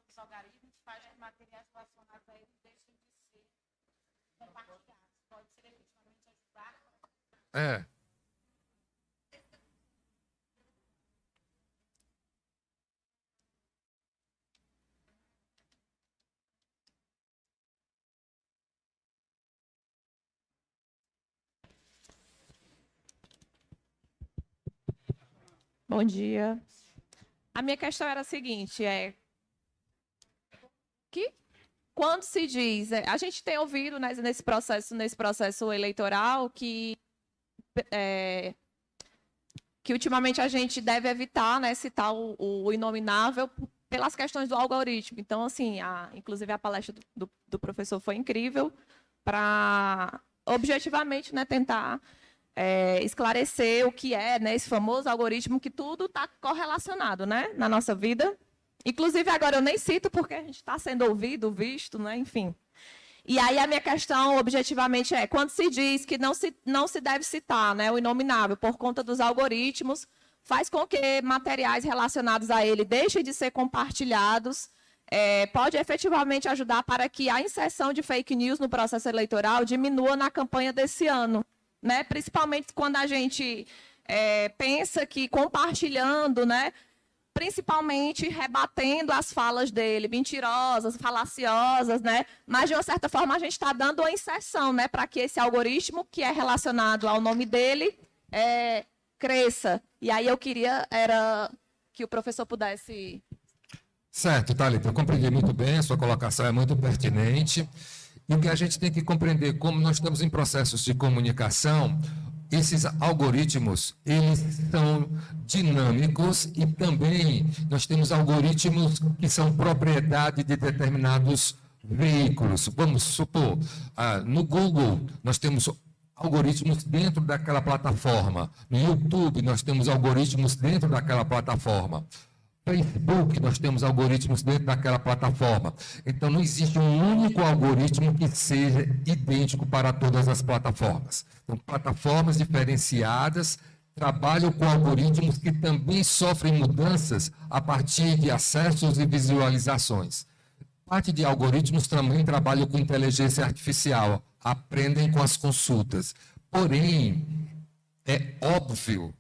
Os algoritmos fazem materiais relacionados a eles deixem de ser compartilhados. Pode ser efetivamente ajudar. Bom dia. A minha questão era a seguinte, que quando se diz, a gente tem ouvido nesse processo eleitoral que ultimamente a gente deve evitar, né, citar o inominável pelas questões do algoritmo. Então, assim, inclusive a palestra do professor foi incrível para objetivamente, né, tentar esclarecer o que é, né, esse famoso algoritmo, que tudo está correlacionado, né, na nossa vida. Inclusive, agora eu nem cito porque a gente está sendo ouvido, visto, né, enfim. E aí a minha questão, objetivamente, quando se diz que não se deve citar, né, o inominável por conta dos algoritmos, faz com que materiais relacionados a ele deixem de ser compartilhados, pode efetivamente ajudar para que a inserção de fake news no processo eleitoral diminua na campanha desse ano. Né? Principalmente quando a gente pensa que compartilhando, né, principalmente rebatendo as falas dele, mentirosas, falaciosas, né, mas de uma certa forma a gente está dando uma inserção, né, para que esse algoritmo que é relacionado ao nome dele cresça. E aí eu queria que o professor pudesse... Certo, Thalita, eu compreendi muito bem, a sua colocação é muito pertinente. E o que a gente tem que compreender, como nós estamos em processos de comunicação, esses algoritmos, eles são dinâmicos e também nós temos algoritmos que são propriedade de determinados veículos. Vamos supor, no Google nós temos algoritmos dentro daquela plataforma. No YouTube nós temos algoritmos dentro daquela plataforma. Facebook, nós temos algoritmos dentro daquela plataforma. Então, não existe um único algoritmo que seja idêntico para todas as plataformas. Então, plataformas diferenciadas trabalham com algoritmos que também sofrem mudanças a partir de acessos e visualizações. Parte de algoritmos também trabalham com inteligência artificial, aprendem com as consultas. Porém, é óbvio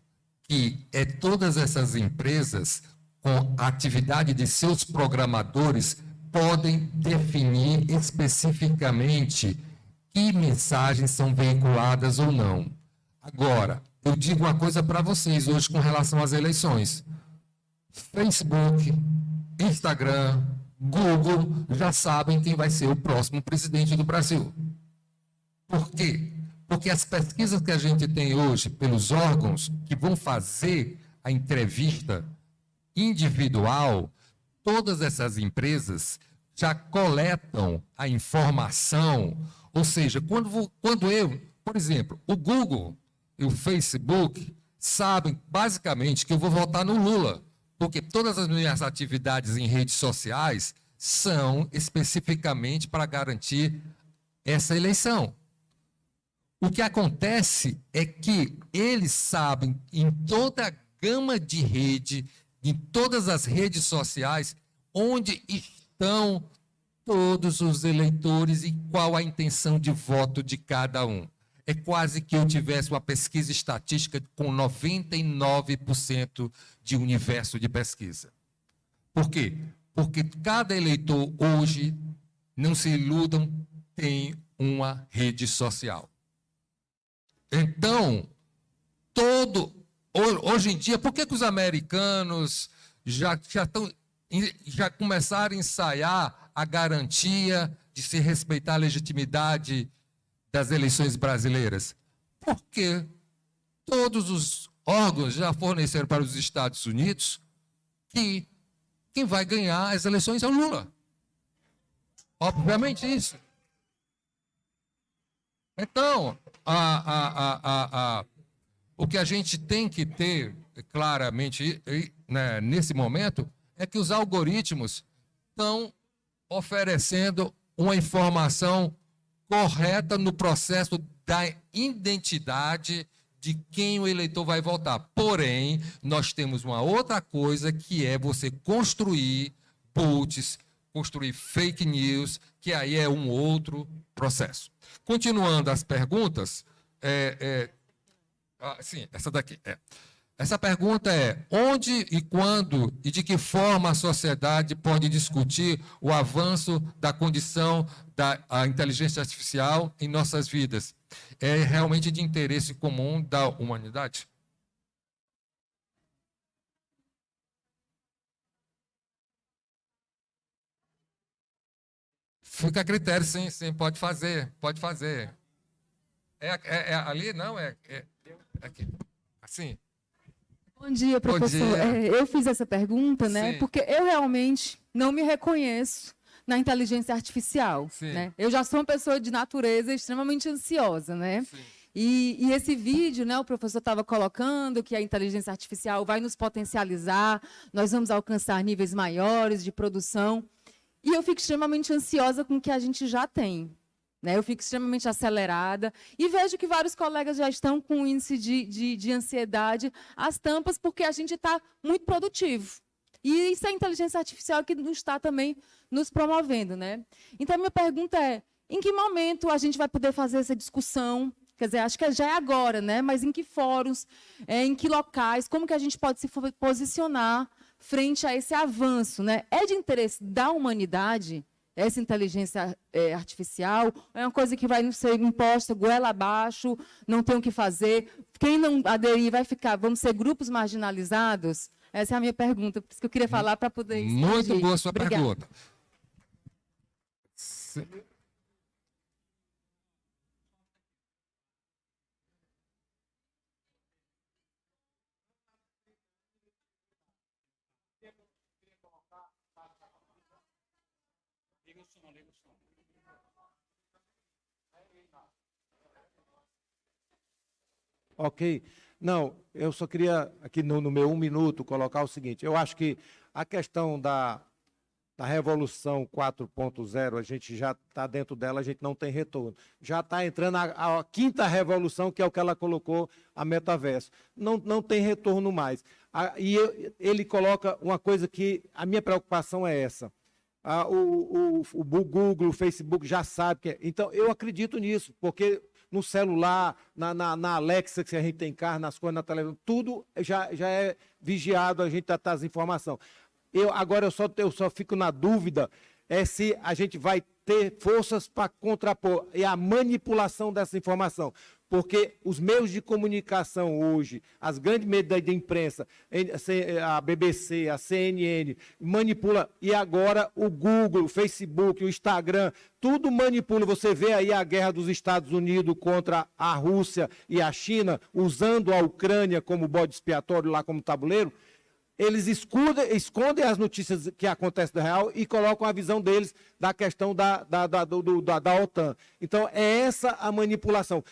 que todas essas empresas, com a atividade de seus programadores, podem definir especificamente que mensagens são veiculadas ou não. Agora, eu digo uma coisa para vocês hoje com relação às eleições. Facebook, Instagram, Google já sabem quem vai ser o próximo presidente do Brasil. Por quê? Porque as pesquisas que a gente tem hoje pelos órgãos que vão fazer a entrevista individual, todas essas empresas já coletam a informação, ou seja, quando eu, por exemplo, o Google e o Facebook sabem basicamente que eu vou votar no Lula, porque todas as minhas atividades em redes sociais são especificamente para garantir essa eleição. O que acontece é que eles sabem em toda a gama de rede, em todas as redes sociais, onde estão todos os eleitores e qual a intenção de voto de cada um. É quase que eu tivesse uma pesquisa estatística com 99% de universo de pesquisa. Por quê? Porque cada eleitor hoje, não se iludam, tem uma rede social. Então, hoje em dia, por que os americanos já começaram a ensaiar a garantia de se respeitar a legitimidade das eleições brasileiras? Porque todos os órgãos já forneceram para os Estados Unidos que quem vai ganhar as eleições é o Lula. Obviamente isso. Então, o que a gente tem que ter claramente né, nesse momento é que os algoritmos estão oferecendo uma informação correta no processo da identidade de quem o eleitor vai votar. Porém, nós temos uma outra coisa que é você construir bots, construir fake news, que aí é um outro processo. Continuando as perguntas, sim, essa daqui. Essa pergunta é: onde e quando e de que forma a sociedade pode discutir o avanço da condição da inteligência artificial em nossas vidas? É realmente de interesse comum da humanidade? Fica a critério, sim, pode fazer, pode fazer. Ali, não? Aqui. Assim. Bom dia, professor. Bom dia. Eu fiz essa pergunta, né? Sim. Porque eu realmente não me reconheço na inteligência artificial. Né? Eu já sou uma pessoa de natureza extremamente ansiosa, né? Sim. E esse vídeo, né, o professor estava colocando que a inteligência artificial vai nos potencializar, nós vamos alcançar níveis maiores de produção. E eu fico extremamente ansiosa com o que a gente já tem. Né? Eu fico extremamente acelerada e vejo que vários colegas já estão com um índice de ansiedade às tampas, porque a gente está muito produtivo. E isso é a inteligência artificial que está também nos promovendo. Né? Então, a minha pergunta é: em que momento a gente vai poder fazer essa discussão? Quer dizer, acho que já é agora, né? Mas em que fóruns, em que locais, como que a gente pode se posicionar frente a esse avanço? Né? É de interesse da humanidade essa inteligência artificial? É uma coisa que vai ser imposta goela abaixo, não tem o que fazer? Quem não aderir vai ficar, vamos ser grupos marginalizados? Essa é a minha pergunta, por isso que eu queria falar para poder expandir. Muito boa a sua pergunta. Ok. Não, eu só queria, aqui no meu 1 minuto, colocar o seguinte. Eu acho que a questão da Revolução 4.0, a gente já está dentro dela, a gente não tem retorno. Já está entrando a quinta revolução, que é o que ela colocou, a metaverso. Não tem retorno mais. Ele coloca uma coisa que a minha preocupação é essa. O Google, o Facebook já sabe que é. Então, eu acredito nisso, porque no celular, na Alexa, que a gente tem carro, nas coisas, na televisão, tudo já é vigiado, a gente está as informações. Agora eu só fico na dúvida se a gente vai ter forças para contrapor a manipulação dessa informação. Porque os meios de comunicação hoje, as grandes mídias da imprensa, a BBC, a CNN, manipula. E agora o Google, o Facebook, o Instagram, tudo manipula. Você vê aí a guerra dos Estados Unidos contra a Rússia e a China, usando a Ucrânia como bode expiatório, lá como tabuleiro. Eles escondem as notícias que acontecem no real e colocam a visão deles da questão da OTAN. Então, é essa a manipulação.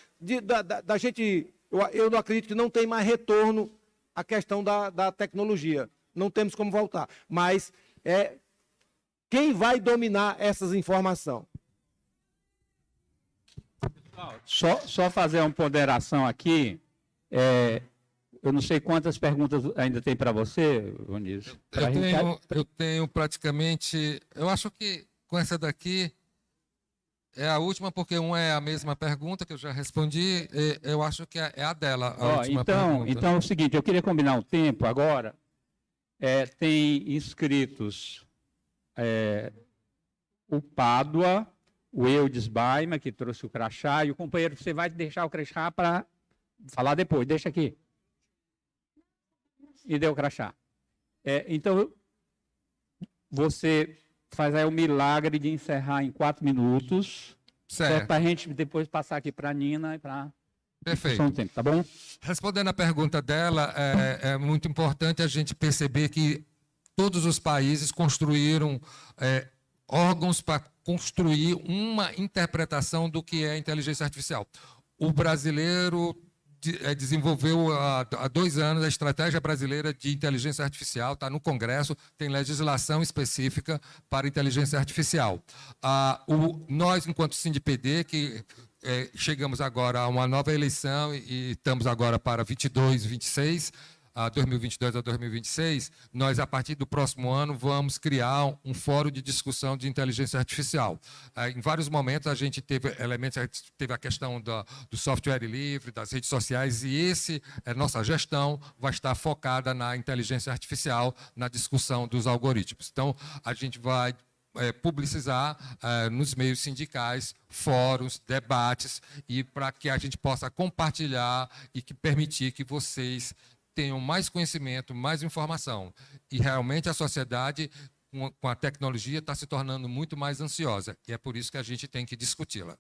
Da gente, eu não acredito que não tem mais retorno a questão da tecnologia. Não temos como voltar. Mas quem vai dominar essas informações? Só fazer uma ponderação aqui. Eu não sei quantas perguntas ainda tem para você, Vinícius. Eu tenho praticamente... Eu acho que com essa daqui é a última, porque uma é a mesma pergunta que eu já respondi. Eu acho que é a dela, a última pergunta. Então é o seguinte, eu queria combinar um tempo agora. Tem inscritos o Pádua, o Eudes Baima, que trouxe o crachá, e o companheiro, você vai deixar o crachá para falar depois. Deixa aqui. E deu o crachá. Então, você faz aí o milagre de encerrar em 4 minutos. Certo. Para a gente depois passar aqui para a Nina e para... Perfeito. Um tempo, tá bom? Respondendo à pergunta dela, é muito importante a gente perceber que todos os países construíram órgãos para construir uma interpretação do que é inteligência artificial. O brasileiro desenvolveu há 2 anos a Estratégia Brasileira de Inteligência Artificial, está no Congresso, tem legislação específica para inteligência artificial. Nós, enquanto SINDPD, que chegamos agora a uma nova eleição e estamos agora para 2022 a 2026, nós, a partir do próximo ano, vamos criar um fórum de discussão de inteligência artificial. Em vários momentos, a gente teve elementos, teve a questão do software livre, das redes sociais, e nossa gestão vai estar focada na inteligência artificial, na discussão dos algoritmos. Então, a gente vai publicizar nos meios sindicais, fóruns, debates, e para que a gente possa compartilhar e permitir que vocês tenham mais conhecimento, mais informação. E realmente a sociedade, com a tecnologia, está se tornando muito mais ansiosa. E é por isso que a gente tem que discuti-la.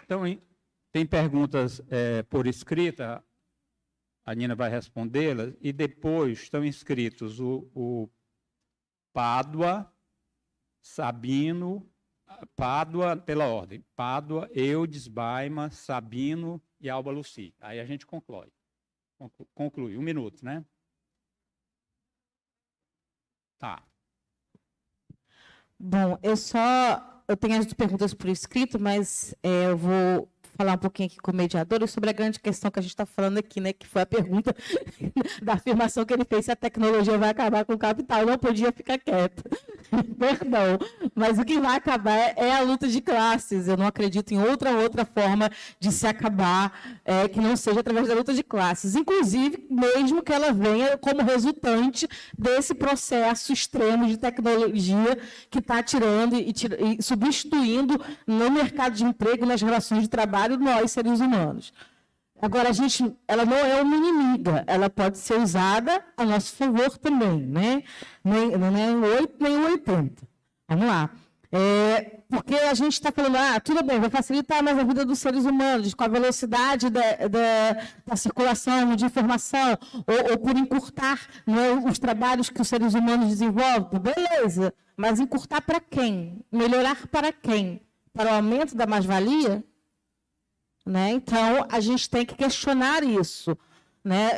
Então, tem perguntas por escrita, a Nina vai respondê-las, e depois estão inscritos o Pádua, Sabino, Pádua, pela ordem, Pádua, Eudes, Baima, Sabino e Alba Luci. Aí a gente conclui. 1 minuto, né? Tá. Bom, eu tenho as perguntas por escrito, mas eu vou falar um pouquinho aqui com o mediador sobre a grande questão que a gente está falando aqui, né? Que foi a pergunta da afirmação que ele fez se a tecnologia vai acabar com o capital. Eu não podia ficar quieto. Perdão. Mas o que vai acabar é a luta de classes. Eu não acredito em outra forma de se acabar que não seja através da luta de classes. Inclusive, mesmo que ela venha como resultante desse processo extremo de tecnologia que está tirando e substituindo no mercado de emprego, nas relações de trabalho, nós, seres humanos. Agora, ela não é uma inimiga, ela pode ser usada a nosso favor também, né? Não é um 8 nem um 80. Vamos lá. Porque a gente está falando, tudo bem, vai facilitar mais a vida dos seres humanos, com a velocidade da circulação de informação, ou por encurtar, né, os trabalhos que os seres humanos desenvolvem, beleza, mas encurtar para quem? Melhorar para quem? Para o aumento da mais-valia? Né? Então, a gente tem que questionar isso, né?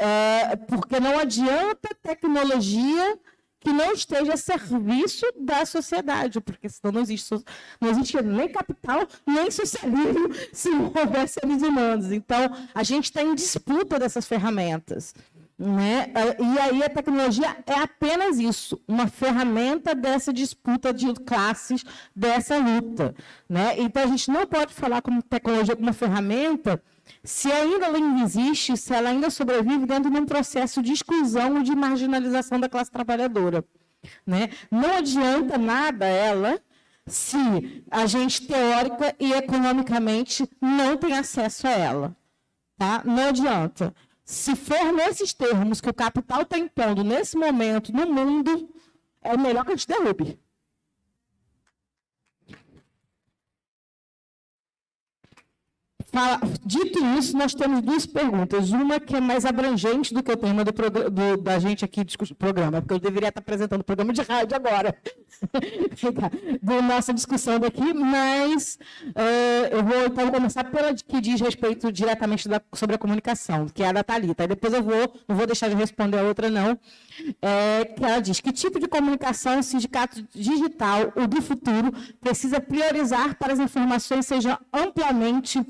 Porque não adianta tecnologia que não esteja a serviço da sociedade, porque senão não existe nem capital, nem socialismo se não houver seres humanos. Então, a gente está em disputa dessas ferramentas. Né? E aí a tecnologia é apenas isso, uma ferramenta dessa disputa de classes, dessa luta. Né? Então, a gente não pode falar como tecnologia como uma ferramenta se ainda ela ainda existe, se ela ainda sobrevive dentro de um processo de exclusão e de marginalização da classe trabalhadora. Né? Não adianta nada ela se a gente, teórica e economicamente, não tem acesso a ela. Tá? Não adianta. Se for nesses termos que o capital está impondo nesse momento no mundo, é melhor que a gente derrube. Dito isso, nós temos duas perguntas. Uma que é mais abrangente do que o tema da gente aqui do programa, porque eu deveria estar apresentando o programa de rádio agora, da nossa discussão daqui, mas eu vou então começar pela que diz respeito diretamente sobre a comunicação, que é a da Thalita. Aí depois não vou deixar de responder a outra, não. Que ela diz: que tipo de comunicação o sindicato digital, o do futuro, precisa priorizar para as informações sejam amplamente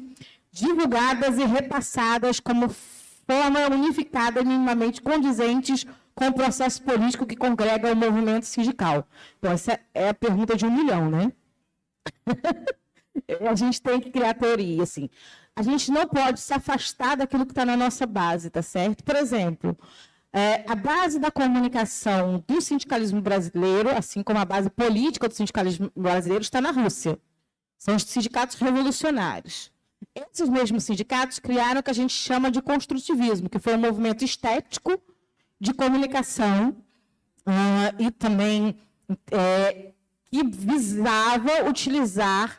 divulgadas e repassadas como forma unificada e minimamente condizentes com o processo político que congrega o movimento sindical? Então, essa é a pergunta de 1 milhão, né? A gente tem que criar teoria, assim. A gente não pode se afastar daquilo que está na nossa base, tá certo? Por exemplo, a base da comunicação do sindicalismo brasileiro, assim como a base política do sindicalismo brasileiro, está na Rússia. São os sindicatos revolucionários. Esses mesmos sindicatos criaram o que a gente chama de construtivismo, que foi um movimento estético de comunicação e também que visava utilizar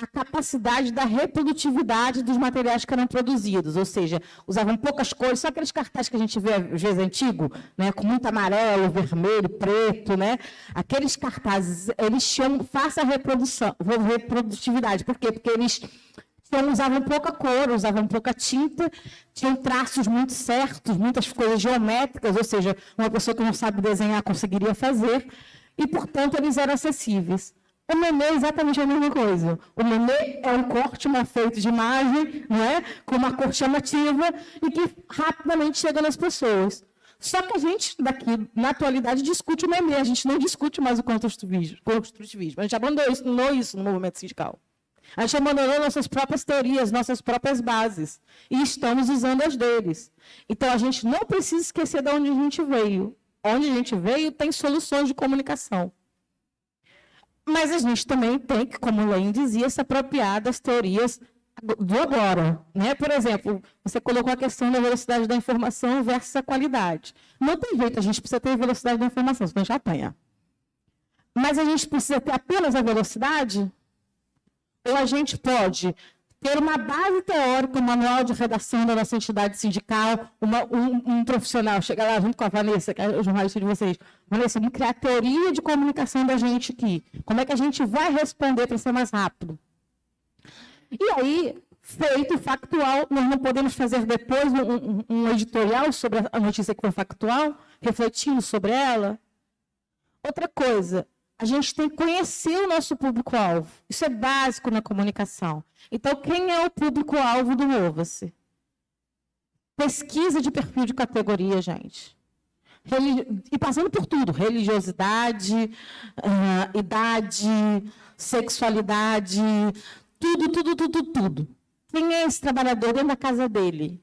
a capacidade da reprodutividade dos materiais que eram produzidos, ou seja, usavam poucas cores, só aqueles cartazes que a gente vê às vezes antigo, né, com muito amarelo, vermelho, preto, né? Aqueles cartazes, eles tinham fácil reprodutividade. Por quê? Porque eles usavam pouca cor, usavam pouca tinta, tinham traços muito certos, muitas coisas geométricas, ou seja, uma pessoa que não sabe desenhar conseguiria fazer, e, portanto, eles eram acessíveis. O meme é exatamente a mesma coisa. O meme é um corte mal feito de imagem, não é? Com uma cor chamativa e que rapidamente chega nas pessoas. Só que a gente, daqui, na atualidade, discute o meme, a gente não discute mais o construtivismo. A gente abandonou isso no movimento sindical. A gente abandonou nossas próprias teorias, nossas próprias bases, e estamos usando as deles. Então, a gente não precisa esquecer de onde a gente veio. Onde a gente veio tem soluções de comunicação. Mas a gente também tem que, como o Lenin dizia, se apropriar das teorias do agora. Né? Por exemplo, você colocou a questão da velocidade da informação versus a qualidade. Não tem jeito, a gente precisa ter a velocidade da informação, senão a gente apanha. Mas a gente precisa ter apenas a velocidade? Ou a gente pode ter uma base teórica, um manual de redação da nossa entidade sindical, um profissional, chegar lá junto com a Vanessa, que é a jornalista de vocês, Vanessa, vamos criar a teoria de comunicação da gente aqui. Como é que a gente vai responder para ser mais rápido? E aí, feito factual, nós não podemos fazer depois um editorial sobre a notícia que foi factual, refletindo sobre ela? Outra coisa, a gente tem que conhecer o nosso público-alvo. Isso é básico na comunicação. Então, quem é o público-alvo do Mova-se? Pesquisa de perfil de categoria, gente. E passando por tudo. Religiosidade, idade, sexualidade, tudo. Quem é esse trabalhador dentro da casa dele?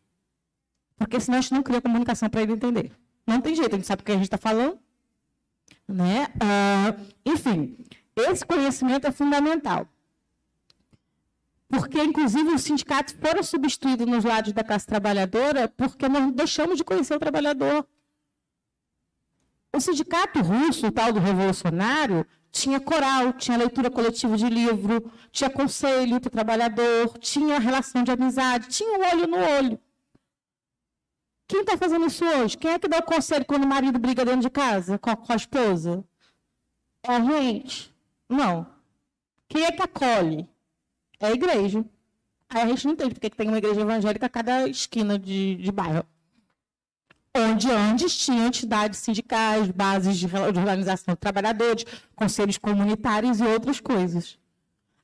Porque senão a gente não cria comunicação para ele entender. Não tem jeito, a gente sabe o que a gente está falando. Né? Enfim, esse conhecimento é fundamental. Porque, inclusive, os sindicatos foram substituídos nos lados da classe trabalhadora porque nós deixamos de conhecer o trabalhador. O sindicato russo, o tal do revolucionário, Tinha coral, tinha leitura coletiva de livro, tinha conselho para o trabalhador, tinha relação de amizade, tinha olho no olho. Quem está fazendo isso hoje? Quem é que dá o conselho quando o marido briga dentro de casa com a esposa? É a gente? Não. Quem é que acolhe? É a igreja. Aí a gente não entende porque tem uma igreja evangélica a cada esquina de bairro. Onde antes tinha entidades sindicais, bases de organização de trabalhadores, conselhos comunitários e outras coisas.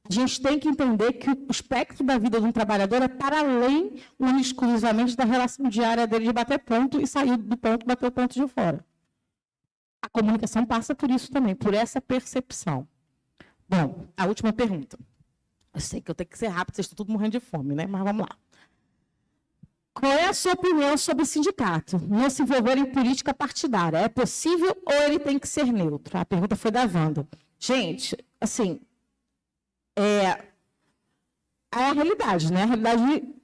A gente tem que entender que o espectro da vida de um trabalhador é para além, exclusivamente, da relação diária dele de bater ponto e sair do ponto, bater o ponto de fora. A comunicação passa por isso também, por essa percepção. Bom, a última pergunta. Eu sei que eu tenho que ser rápido, vocês estão todos morrendo de fome, né? Mas vamos lá. Qual é a sua opinião sobre o sindicato não se envolver em política partidária? É possível ou ele tem que ser neutro? A pergunta foi da Wanda. Gente, assim, é a realidade, né? A realidade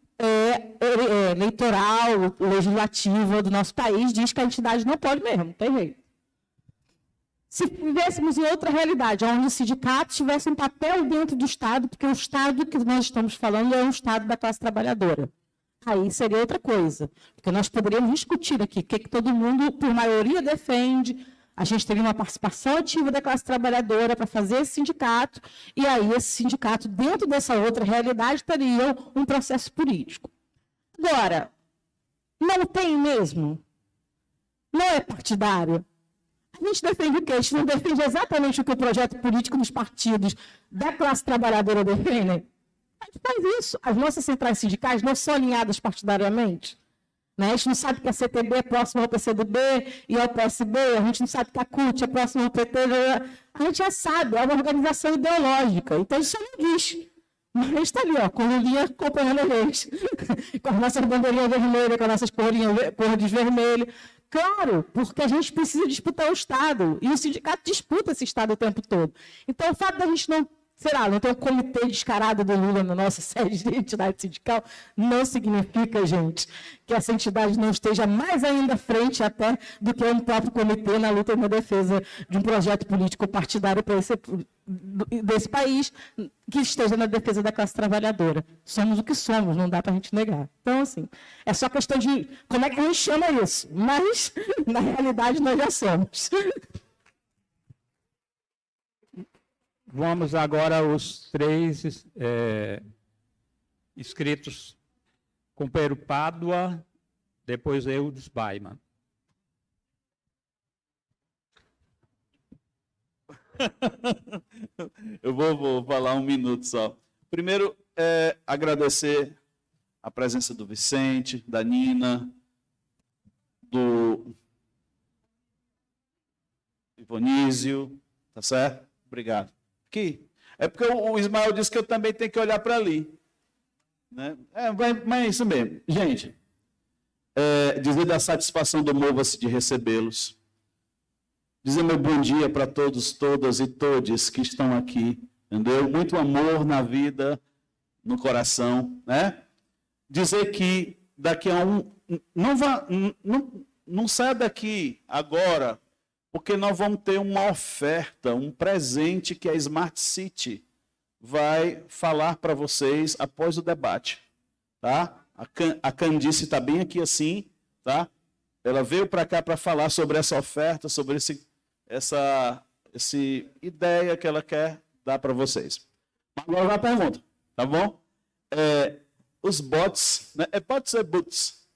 eleitoral, legislativa do nosso país diz que a entidade não pode mesmo, não tem jeito. Se vivêssemos em outra realidade, onde o sindicato tivesse um papel dentro do Estado, porque o Estado que nós estamos falando é um Estado da classe trabalhadora. Aí seria outra coisa, porque nós poderíamos discutir aqui o que todo mundo, por maioria, defende. A gente teria uma participação ativa da classe trabalhadora para fazer esse sindicato, e aí esse sindicato, dentro dessa outra realidade, teria um processo político. Agora, não tem mesmo? Não é partidário? A gente defende o quê? A gente não defende exatamente o que o projeto político dos partidos da classe trabalhadora defendem? A gente faz isso. As nossas centrais sindicais não são alinhadas partidariamente. Né? A gente não sabe que a CTB é próxima ao PCdoB e ao PSB, a gente não sabe que a CUT é próxima ao PT. A gente já sabe, é uma organização ideológica. Então, isso não diz. Mas a gente está ali, ó, com o Lulinha acompanhando a gente, com as nossas bandeirinhas vermelhas, com as nossas cores vermelhas. Claro, porque a gente precisa disputar o Estado, e o sindicato disputa esse Estado o tempo todo. Então, o fato da gente não ter um comitê descarado do Lula na nossa sede de entidade sindical, não significa, gente, que essa entidade não esteja mais ainda à frente até do que um próprio comitê na luta e na defesa de um projeto político partidário desse país, que esteja na defesa da classe trabalhadora. Somos o que somos, não dá para a gente negar. Então, assim, é só questão de como é que a gente chama isso, mas, na realidade, nós já somos. Vamos agora aos três inscritos. Companheiro Pádua, depois Eudes Baiman. Eu vou falar um minuto só. Primeiro, agradecer a presença do Vicente, da Nina, do Ivonísio, tá certo? Obrigado. Aqui. É porque o Ismael disse que eu também tenho que olhar para ali. Né? Mas é isso mesmo. Gente, dizer da satisfação do Mova-se de recebê-los. Dizer meu bom dia para todos, todas e todes que estão aqui. Entendeu? Muito amor na vida, no coração. Né? Dizer que daqui a não saia daqui agora, porque nós vamos ter uma oferta, um presente que a Smart City vai falar para vocês após o debate. Tá? A Candice está bem aqui assim. Tá? Ela veio para cá para falar sobre essa oferta, sobre essa ideia que ela quer dar para vocês. Agora vai a pergunta, tá bom? Os bots, né? É bots ou é bots?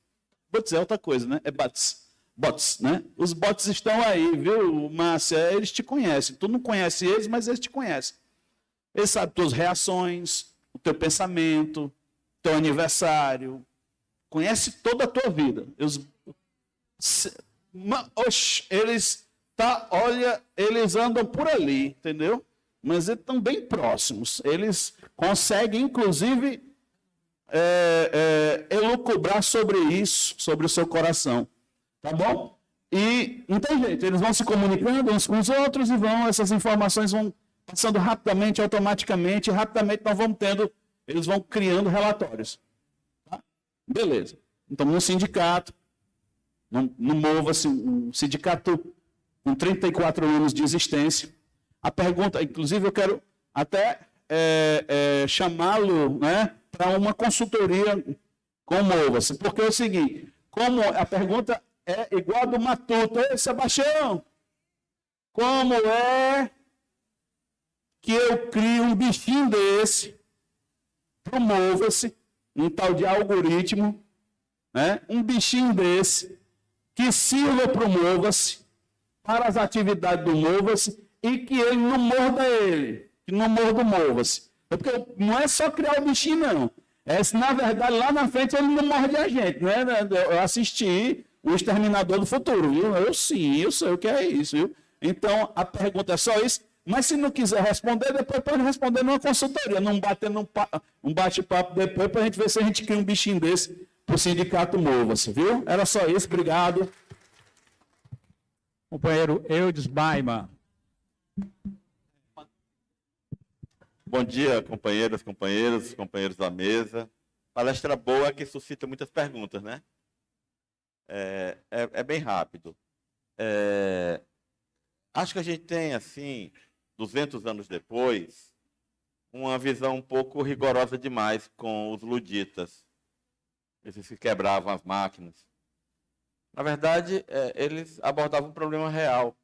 Bots é outra coisa, né? É bots. Bots, né? Os bots estão aí, viu, Márcia? Eles te conhecem. Tu não conhece eles, mas eles te conhecem. Eles sabem tuas reações, o teu pensamento, teu aniversário. Conhece toda a tua vida. Eles andam por ali, entendeu? Mas eles estão bem próximos. Eles conseguem, inclusive, elucubrar sobre isso, sobre o seu coração. Tá bom? E não tem jeito, eles vão se comunicando uns com os outros e essas informações vão passando rapidamente, automaticamente, e rapidamente nós vamos eles vão criando relatórios. Tá? Beleza. Então, num sindicato, no Mova-se, um sindicato com 34 anos de existência, A pergunta, inclusive, eu quero até chamá-lo, né, para uma consultoria com o Mova-se, porque é o seguinte, como a pergunta é igual a do Matuto. Ei, Sebastião, como é que eu crio um bichinho desse para o Mova-se, um tal de algoritmo, né? Um bichinho desse que sirva para o Mova-se, para as atividades do Mova-se, e que ele não morda ele, que não morda o Mova-se. Porque não é só criar o bichinho, não. Na verdade, lá na frente ele não morde a gente, né? Eu assisti o Exterminador do Futuro, viu? Eu sei o que é isso, viu? Então, a pergunta é só isso. Mas se não quiser responder, depois pode responder numa consultoria, um bate-papo depois, para a gente ver se a gente cria um bichinho desse para o Sindicato Mova-se, viu? Era só isso, obrigado. Companheiro Eudes Baima. Bom dia, companheiros da mesa. Palestra boa que suscita muitas perguntas, né? É bem rápido. Acho que a gente tem, assim, 200 anos depois, uma visão um pouco rigorosa demais com os luditas. Esses que quebravam as máquinas. Na verdade, eles abordavam um problema real.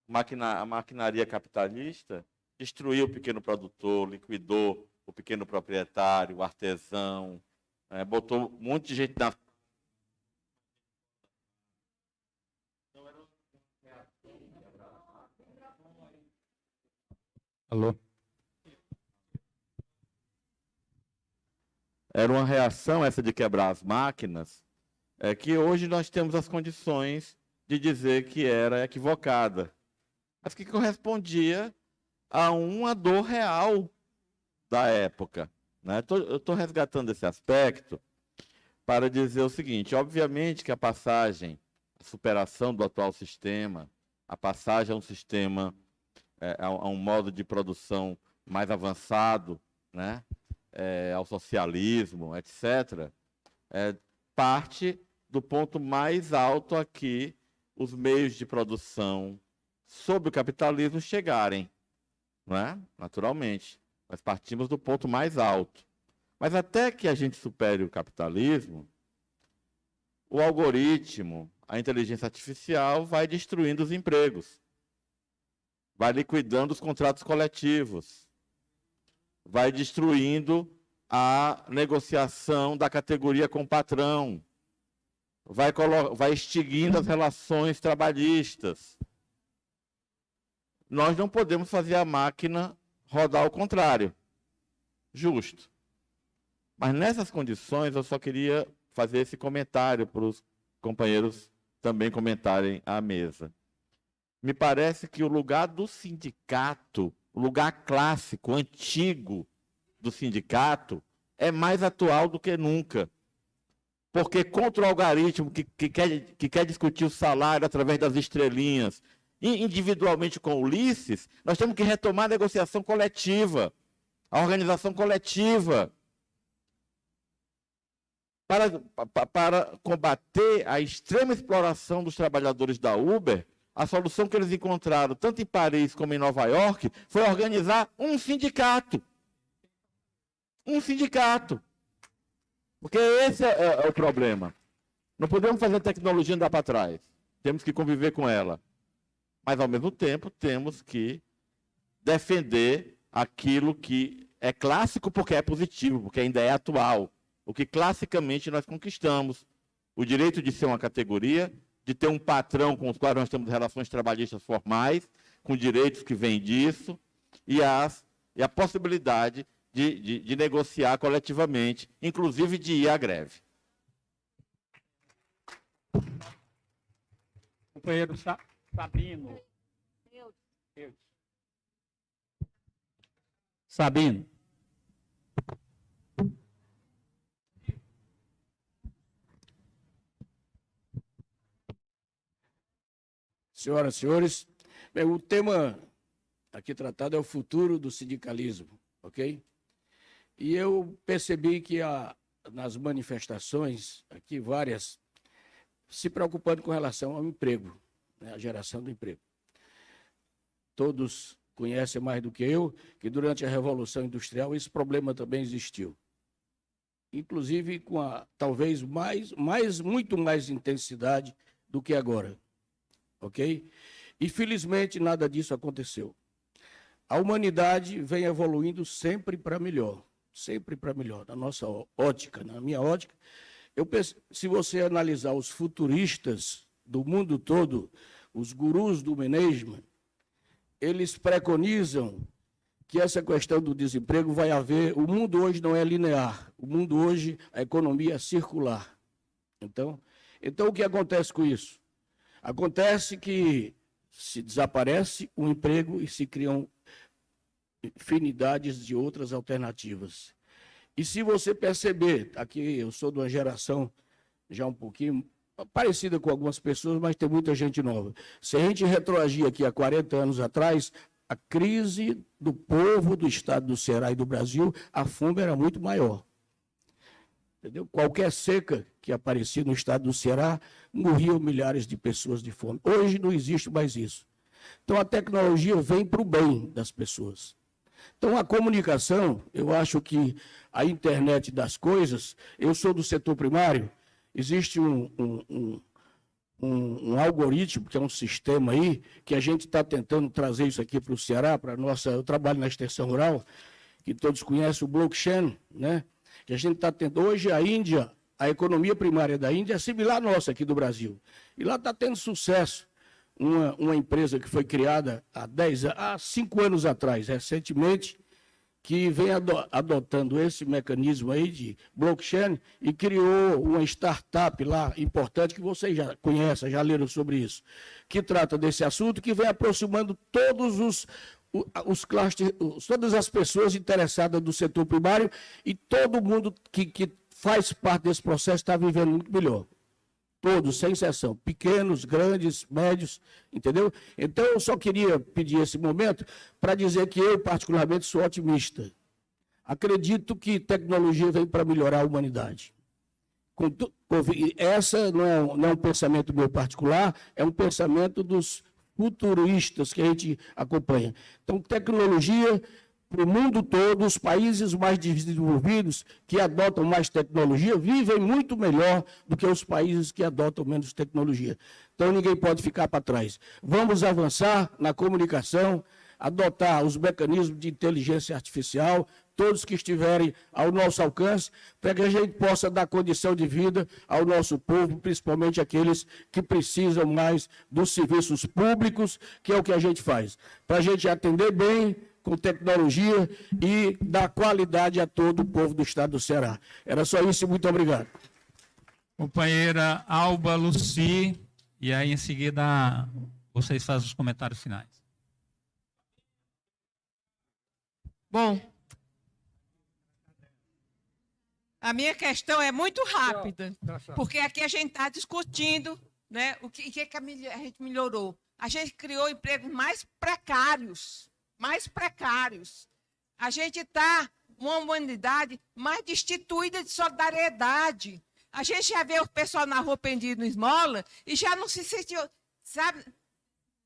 A maquinaria capitalista destruiu o pequeno produtor, liquidou o pequeno proprietário, o artesão, botou um monte de gente na... Alô? Era uma reação essa de quebrar as máquinas, que hoje nós temos as condições de dizer que era equivocada, mas que correspondia a uma dor real da época, né? Eu estou resgatando esse aspecto para dizer o seguinte: obviamente que a passagem, a superação do atual sistema, a passagem a um sistema, a um modo de produção mais avançado, né? Ao socialismo, etc., parte do ponto mais alto a que os meios de produção sob o capitalismo chegarem, não é? Naturalmente. Nós partimos do ponto mais alto. Mas até que a gente supere o capitalismo, o algoritmo, a inteligência artificial vai destruindo os empregos, vai liquidando os contratos coletivos, vai destruindo a negociação da categoria com o patrão, vai extinguindo as relações trabalhistas. Nós não podemos fazer a máquina rodar ao contrário. Justo. Mas nessas condições, eu só queria fazer esse comentário para os companheiros também comentarem à mesa. Me parece que o lugar do sindicato, o lugar clássico, antigo do sindicato, é mais atual do que nunca. Porque contra o algoritmo que quer discutir o salário através das estrelinhas, individualmente com Ulisses, nós temos que retomar a negociação coletiva, a organização coletiva, para combater a extrema exploração dos trabalhadores da Uber. A solução que eles encontraram, tanto em Paris como em Nova York, foi organizar um sindicato. Um sindicato. Porque esse é o problema. Não podemos fazer tecnologia andar para trás. Temos que conviver com ela. Mas, ao mesmo tempo, temos que defender aquilo que é clássico porque é positivo, porque ainda é atual. O que classicamente nós conquistamos. O direito de ser uma categoria, de ter um patrão com os quais nós temos relações trabalhistas formais, com direitos que vêm disso, e a possibilidade de negociar coletivamente, inclusive de ir à greve. Companheiro Sabino. Sabino. Senhoras e senhores, bem, o tema aqui tratado é o futuro do sindicalismo, ok? E eu percebi que nas manifestações, aqui várias, se preocupando com relação ao emprego, né, a geração do emprego. todos conhecem mais do que eu, que durante a Revolução Industrial esse problema também existiu. Inclusive com talvez muito mais intensidade do que agora. Ok? E felizmente nada disso aconteceu. A humanidade vem evoluindo sempre para melhor, na nossa ótica, na minha ótica. Eu penso, se você analisar os futuristas do mundo todo, os gurus do management, eles preconizam que essa questão do desemprego vai haver. O mundo hoje não é linear, o mundo hoje, a economia é circular. Então o que acontece com isso? Acontece que se desaparece o emprego e se criam infinidades de outras alternativas. E se você perceber, aqui eu sou de uma geração já um pouquinho parecida com algumas pessoas, mas tem muita gente nova. Se a gente retroagir aqui há 40 anos atrás, a crise do povo do estado do Ceará e do Brasil, a fome era muito maior. Entendeu? Qualquer seca que aparecia no estado do Ceará, morriam milhares de pessoas de fome. Hoje não existe mais isso. Então a tecnologia vem para o bem das pessoas. Então a comunicação, eu acho que a internet das coisas, eu sou do setor primário, existe um algoritmo, que é um sistema aí, que a gente está tentando trazer isso aqui para o Ceará, para nossa. Eu trabalho na extensão rural, que todos conhecem, o blockchain, né? Que a gente está tentando. Hoje a Índia, a economia primária da Índia é similar à nossa aqui do Brasil. E lá está tendo sucesso. Uma empresa que foi criada há 5 anos atrás, recentemente, que vem adotando esse mecanismo aí de blockchain e criou uma startup lá importante, que vocês já conhecem, já leram sobre isso, que trata desse assunto, que vem aproximando todos os clusters, todas as pessoas interessadas do setor primário, e todo mundo que faz parte desse processo está vivendo muito melhor. Todos, sem exceção, pequenos, grandes, médios, entendeu? Então, eu só queria pedir esse momento para dizer que eu, particularmente, sou otimista. Acredito que tecnologia vem para melhorar a humanidade. Essa não é um pensamento meu particular, é um pensamento dos futuristas que a gente acompanha. Então, tecnologia para o mundo todo, os países mais desenvolvidos que adotam mais tecnologia vivem muito melhor do que os países que adotam menos tecnologia. Então, ninguém pode ficar para trás. Vamos avançar na comunicação, adotar os mecanismos de inteligência artificial, todos que estiverem ao nosso alcance, para que a gente possa dar condição de vida ao nosso povo, principalmente aqueles que precisam mais dos serviços públicos, que é o que a gente faz. Para a gente atender bem, com tecnologia, e dar qualidade a todo o povo do estado do Ceará. Era só isso e muito obrigado. Companheira Alba Luci, e aí em seguida vocês fazem os comentários finais. Bom, a minha questão é muito rápida, porque aqui a gente está discutindo, né, o que a gente melhorou. A gente criou empregos mais precários. A gente está uma humanidade mais destituída de solidariedade. A gente já vê o pessoal na rua pedindo esmola e já não se sentiu, sabe,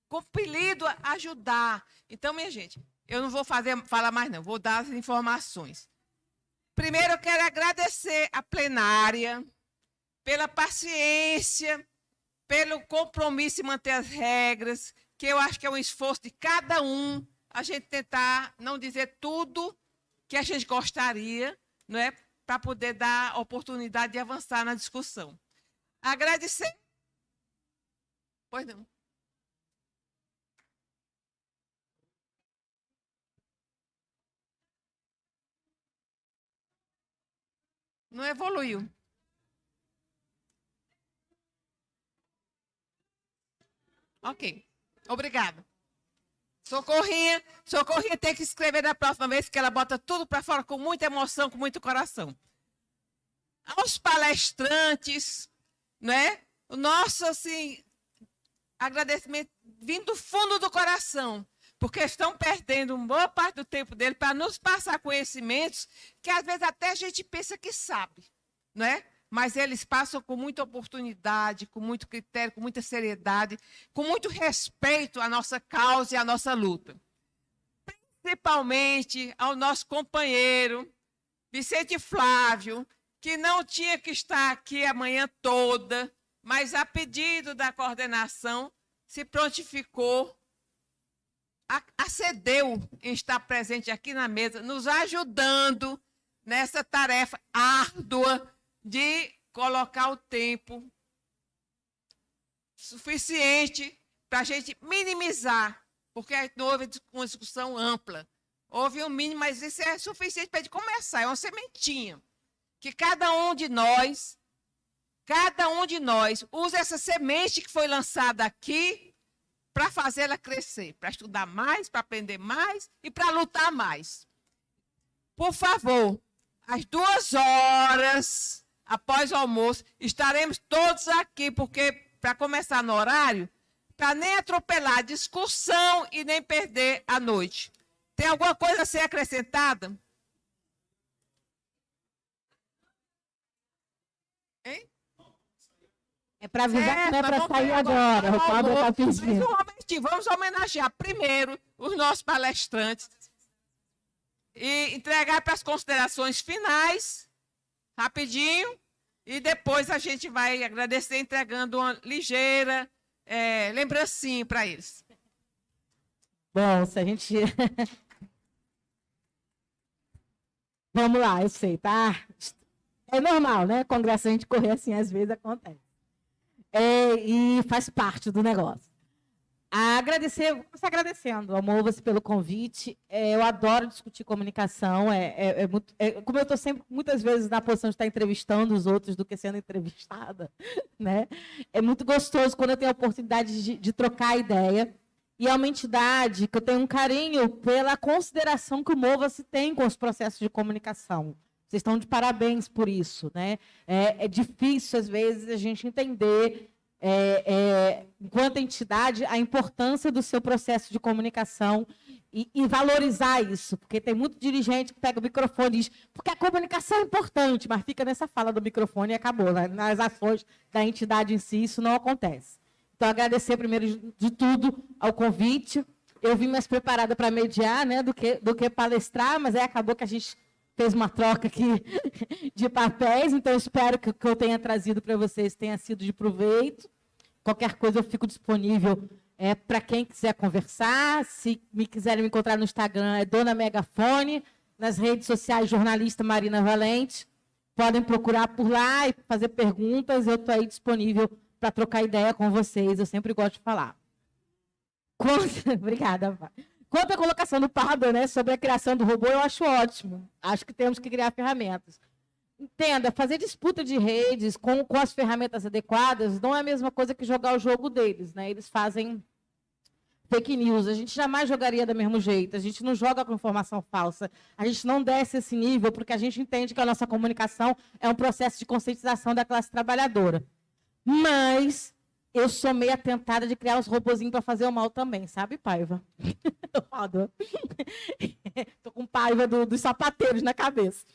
compelido a ajudar. Então, minha gente, eu não vou falar mais não, vou dar as informações. Primeiro, eu quero agradecer à plenária pela paciência, pelo compromisso em manter as regras, que eu acho que é um esforço de cada um, a gente tentar não dizer tudo que a gente gostaria, não é, para poder dar oportunidade de avançar na discussão. Agradecer. Pois não. Não evoluiu. Ok. Obrigada. Socorrinha tem que escrever da próxima vez, que ela bota tudo para fora com muita emoção, com muito coração. Aos palestrantes, né? O nosso, assim, agradecimento vindo do fundo do coração, porque estão perdendo uma boa parte do tempo dele para nos passar conhecimentos que às vezes até a gente pensa que sabe, não é? mas eles passam com muita oportunidade, com muito critério, com muita seriedade, com muito respeito à nossa causa e à nossa luta. Principalmente ao nosso companheiro Vicente Flávio, que não tinha que estar aqui a manhã toda, mas a pedido da coordenação se prontificou, acedeu em estar presente aqui na mesa, nos ajudando nessa tarefa árdua de colocar o tempo suficiente para a gente minimizar, porque não houve uma discussão ampla. Houve um mínimo, mas isso é suficiente para a gente começar, é uma sementinha. Que cada um de nós use essa semente que foi lançada aqui para fazê-la crescer, para estudar mais, para aprender mais e para lutar mais. Por favor, às 2h, após o almoço, estaremos todos aqui, porque para começar no horário, para nem atropelar a discussão e nem perder a noite. Tem alguma coisa a ser acrescentada? Hein? É para avisar que não é para sair agora. O Pablo está pedindo. Vamos homenagear primeiro os nossos palestrantes e entregar para as considerações finais, rapidinho, e depois a gente vai agradecer entregando uma ligeira lembrancinha para eles. Bom, se a gente... Vamos lá, eu sei, tá? É normal, né? Congresso a gente correr assim, às vezes acontece. E faz parte do negócio. Vou começar agradecendo ao Mova-se pelo convite. Eu adoro discutir comunicação. Como eu estou sempre, muitas vezes, na posição de estar entrevistando os outros do que sendo entrevistada, né? É muito gostoso quando eu tenho a oportunidade de trocar ideia. E é uma entidade que eu tenho um carinho pela consideração que o Mova-se tem com os processos de comunicação. Vocês estão de parabéns por isso, né? É difícil, às vezes, a gente entender, enquanto entidade, a importância do seu processo de comunicação e valorizar isso, porque tem muito dirigente que pega o microfone e diz, porque a comunicação é importante, mas fica nessa fala do microfone e acabou. Né? Nas ações da entidade em si, isso não acontece. Então, agradecer, primeiro de tudo, ao convite. Eu vim mais preparada para mediar, né, do que palestrar, mas aí acabou que a gente fez uma troca aqui de papéis, então espero que o que eu tenha trazido para vocês tenha sido de proveito. Qualquer coisa eu fico disponível para quem quiser conversar. Se quiserem me encontrar no Instagram, é Dona Megafone. Nas redes sociais, jornalista Marina Valente. Podem procurar por lá e fazer perguntas. Eu estou aí disponível para trocar ideia com vocês. Eu sempre gosto de falar. Obrigada, Pai. Quanto à colocação do Pablo, né, sobre a criação do robô, eu acho ótimo. Acho que temos que criar ferramentas. Entenda, fazer disputa de redes com as ferramentas adequadas não é a mesma coisa que jogar o jogo deles, né? Eles fazem fake news. A gente jamais jogaria do mesmo jeito. A gente não joga com informação falsa. A gente não desce esse nível porque a gente entende que a nossa comunicação é um processo de conscientização da classe trabalhadora. Mas eu sou meio atentada de criar uns robozinhos para fazer o mal também, sabe, Paiva? Estou com Paiva dos sapateiros na cabeça.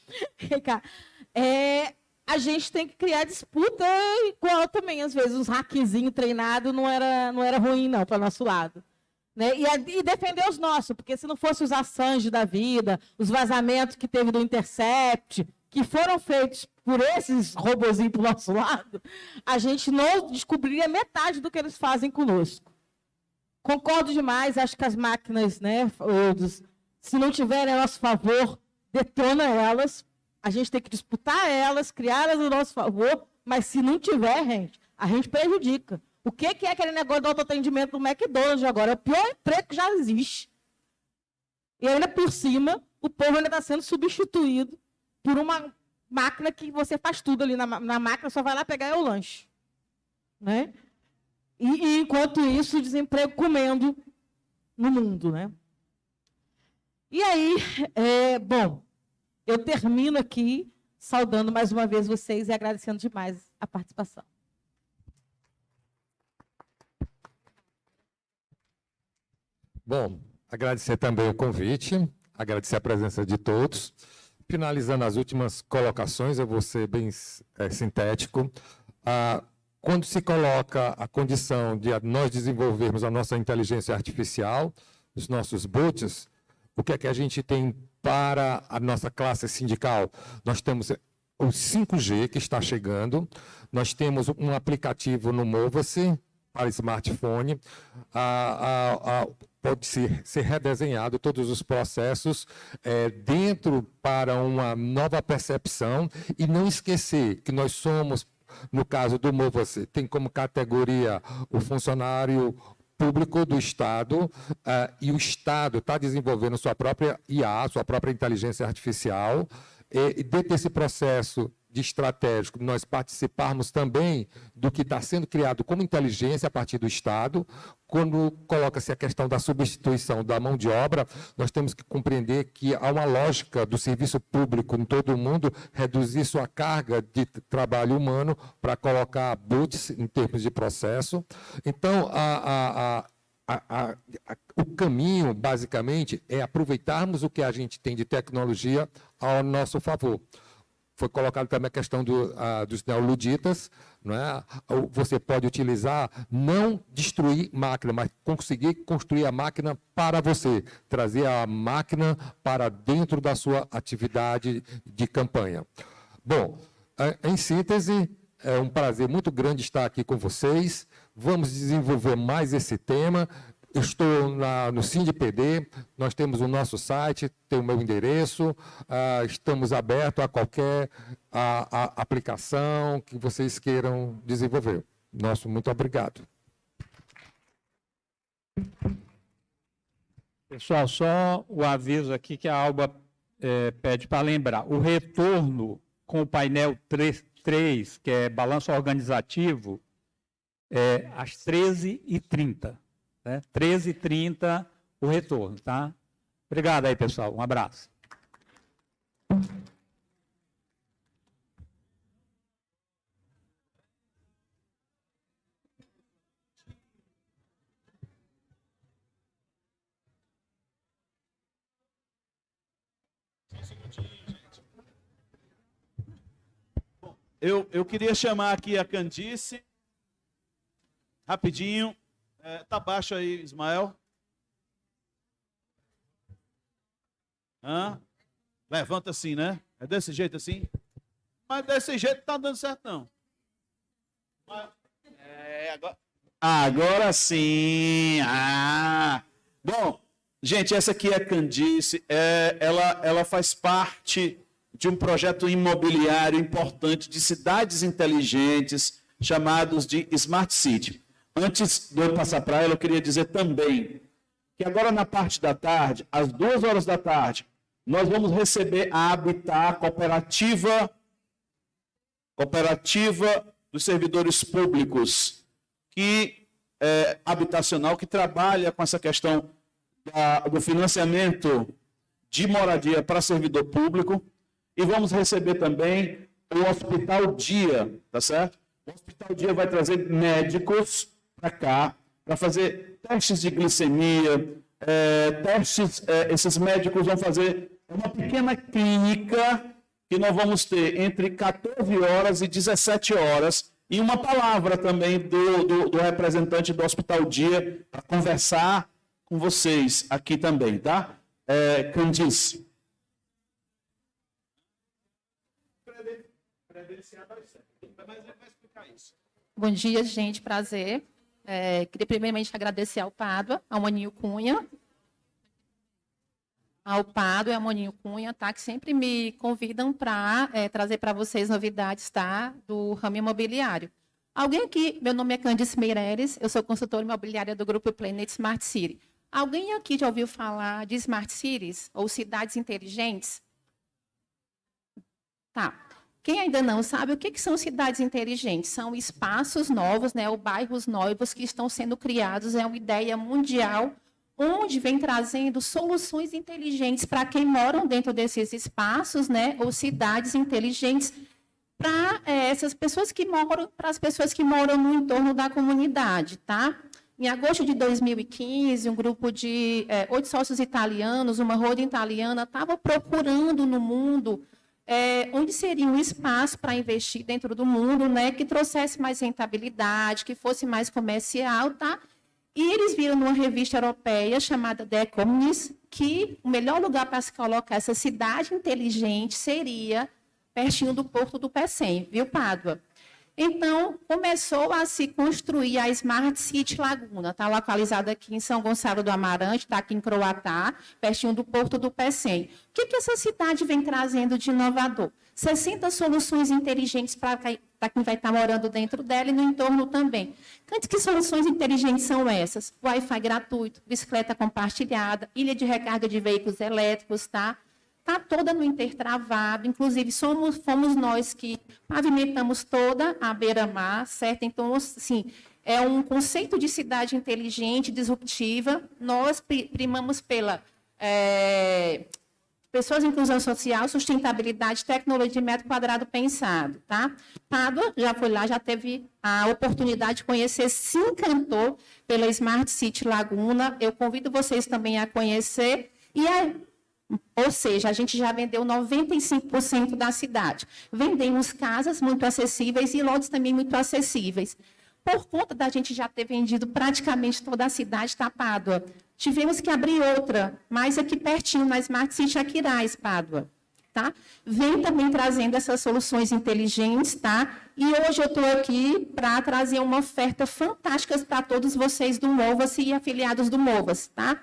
A gente tem que criar disputa igual também, às vezes. Uns hackzinhos treinados não era ruim, não, para o nosso lado. Né? E defender os nossos, porque se não fosse os Assange da vida, os vazamentos que teve do Intercept, que foram feitos por esses robozinhos para o nosso lado, a gente não descobriria metade do que eles fazem conosco. Concordo demais, acho que as máquinas, né, se não tiverem a nosso favor, detona elas, a gente tem que disputar elas, criá-las a nosso favor, mas se não tiver, a gente prejudica. O que é aquele negócio do autoatendimento do McDonald's agora? É o pior emprego que já existe. E ainda por cima, o povo ainda está sendo substituído por uma máquina que você faz tudo ali na máquina, só vai lá pegar o lanche. Né? E enquanto isso, o desemprego comendo no mundo. Né? E aí, bom, eu termino aqui saudando mais uma vez vocês e agradecendo demais a participação. Bom, agradecer também o convite, agradecer a presença de todos. finalizando as últimas colocações, eu vou ser bem sintético. Quando se coloca a condição de nós desenvolvermos a nossa inteligência artificial, os nossos bots, o que é que a gente tem para a nossa classe sindical? Nós temos o 5G que está chegando, nós temos um aplicativo no Mova-se para smartphone, pode ser redesenhado todos os processos dentro para uma nova percepção e não esquecer que nós somos, no caso do Mova-se, tem como categoria o funcionário público do Estado, e o Estado está desenvolvendo sua própria IA, sua própria inteligência artificial, e dentro desse processo de estratégico, nós participarmos também do que está sendo criado como inteligência a partir do Estado. Quando coloca-se a questão da substituição da mão de obra, nós temos que compreender que há uma lógica do serviço público em todo o mundo reduzir sua carga de trabalho humano para colocar bots em termos de processo. Então, o caminho, basicamente, é aproveitarmos o que a gente tem de tecnologia ao nosso favor. Foi colocado também a questão dos neoluditas, não é? Você pode utilizar, não destruir máquina, mas conseguir construir a máquina para você, trazer a máquina para dentro da sua atividade de campanha. Bom, em síntese, é um prazer muito grande estar aqui com vocês. Vamos desenvolver mais esse tema. Eu estou no SINDPD, nós temos o nosso site, tem o meu endereço, estamos abertos a qualquer aplicação que vocês queiram desenvolver. Muito obrigado. Pessoal, só o aviso aqui que a Alba pede para lembrar. O retorno com o painel 3, que é balanço organizativo, é às 13h30. 13h30 o retorno, tá? Obrigado aí, pessoal. Um abraço. Eu queria chamar aqui a Candice, rapidinho. Tá baixo aí, Ismael. Levanta assim, né? É desse jeito assim? Mas desse jeito não tá dando certo, não. Agora sim. Bom, gente, essa aqui é a Candice. Ela faz parte de um projeto imobiliário importante de cidades inteligentes, chamados de Smart City. Antes de eu passar para ela, eu queria dizer também que agora na parte da tarde, às 2h da tarde, nós vamos receber a Habitat, cooperativa dos servidores públicos, habitacional, que trabalha com essa questão do financiamento de moradia para servidor público. E vamos receber também o Hospital Dia, tá certo? O Hospital Dia vai trazer médicos para cá, para fazer testes de glicemia, esses médicos vão fazer uma pequena clínica que nós vamos ter entre 14 horas e 17 horas, e uma palavra também do representante do Hospital Dia para conversar com vocês aqui também, tá? Candice. Bom dia, gente, prazer. Queria primeiramente agradecer ao Pádua, ao Maninho Cunha, tá, que sempre me convidam para trazer para vocês novidades, tá, do ramo imobiliário. Alguém aqui, meu nome é Candice Meireles, eu sou consultora imobiliária do Grupo Planet Smart City. Alguém aqui já ouviu falar de Smart Cities ou cidades inteligentes? Tá. Quem ainda não sabe, o que são cidades inteligentes? São espaços novos, né, ou bairros novos que estão sendo criados, é uma ideia mundial, onde vem trazendo soluções inteligentes para quem moram dentro desses espaços, né, ou cidades inteligentes, para essas pessoas que moram, para as pessoas que moram no entorno da comunidade, tá? Em agosto de 2015, um grupo de 8 sócios italianos, uma holding italiana, estava procurando no mundo onde seria um espaço para investir dentro do mundo, né, que trouxesse mais rentabilidade, que fosse mais comercial, tá? E eles viram numa revista europeia chamada The Economist que o melhor lugar para se colocar essa cidade inteligente seria pertinho do Porto do Pecém, viu, Pádua? Então, começou a se construir a Smart City Laguna, está localizada aqui em São Gonçalo do Amarante, está aqui em Croatá, pertinho do Porto do Pecém. O que essa cidade vem trazendo de inovador? 60 soluções inteligentes para quem vai estar morando dentro dela e no entorno também. Que soluções inteligentes são essas? Wi-Fi gratuito, bicicleta compartilhada, ilha de recarga de veículos elétricos, tá? Está toda no intertravado, inclusive fomos nós que pavimentamos toda a beira-mar, certo? Então, assim, é um conceito de cidade inteligente, disruptiva. Nós primamos pela pessoas de inclusão social, sustentabilidade, tecnologia de metro quadrado pensado, tá? Pádua já foi lá, já teve a oportunidade de conhecer, se encantou pela Smart City Laguna. Eu convido vocês também a conhecer. Ou seja, a gente já vendeu 95% da cidade. Vendemos casas muito acessíveis e lotes também muito acessíveis. Por conta da gente já ter vendido praticamente toda a cidade, tá, Pádua? Tivemos que abrir outra, mais aqui pertinho, na Smart City Aquiraz, Pádua. Tá? Vem também trazendo essas soluções inteligentes, tá? E hoje eu estou aqui para trazer uma oferta fantástica para todos vocês do Mova-se e afiliados do Mova-se, tá?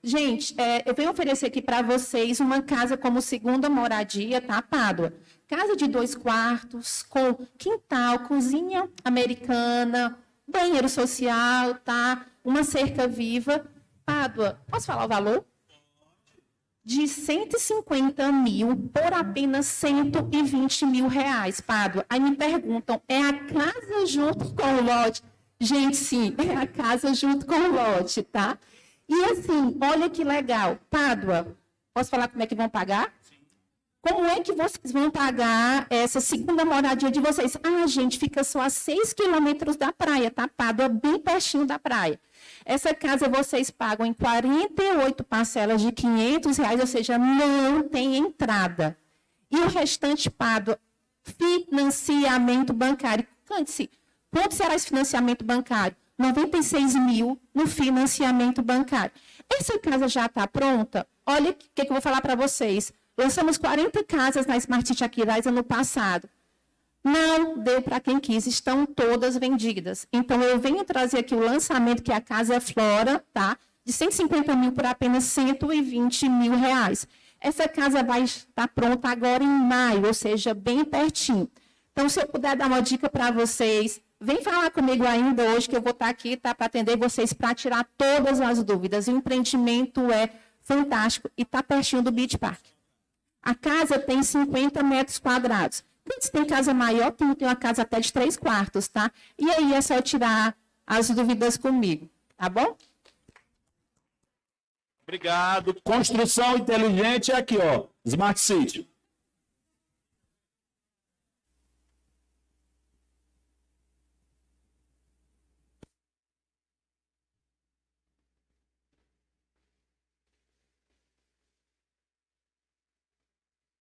Gente, eu venho oferecer aqui para vocês uma casa como segunda moradia, tá, Pádua? Casa de 2 quartos, com quintal, cozinha americana, banheiro social, tá? Uma cerca viva. Pádua, posso falar o valor? De 150 mil por apenas 120 mil reais, Pádua. Aí me perguntam, é a casa junto com o lote? Gente, sim, é a casa junto com o lote, tá? E assim, olha que legal. Pádua, posso falar como é que vão pagar? Como é que vocês vão pagar essa segunda moradia de vocês? Ah, gente, fica só a 6 quilômetros da praia, tá? Pádua, bem pertinho da praia. Essa casa vocês pagam em 48 parcelas de R$500, ou seja, não tem entrada. E o restante, Pádua, financiamento bancário. Cante-se, quanto será esse financiamento bancário? 96 mil no financiamento bancário. Essa casa já está pronta? Olha o que eu vou falar para vocês. Lançamos 40 casas na Smart City Aquiraz ano passado. Não deu para quem quis, estão todas vendidas. Então, eu venho trazer aqui o lançamento, que é a Casa Flora, tá? De 150 mil por apenas 120 mil reais. Essa casa vai estar pronta agora em maio, ou seja, bem pertinho. Então, se eu puder dar uma dica para vocês, vem falar comigo ainda hoje, que eu vou estar aqui, tá, para atender vocês, para tirar todas as dúvidas. O empreendimento é fantástico e está pertinho do Beach Park. A casa tem 50 metros quadrados. Se tem casa maior, tem uma casa até de 3 quartos, tá? E aí é só tirar as dúvidas comigo, tá bom? Obrigado. Construção inteligente é aqui, ó. Smart City.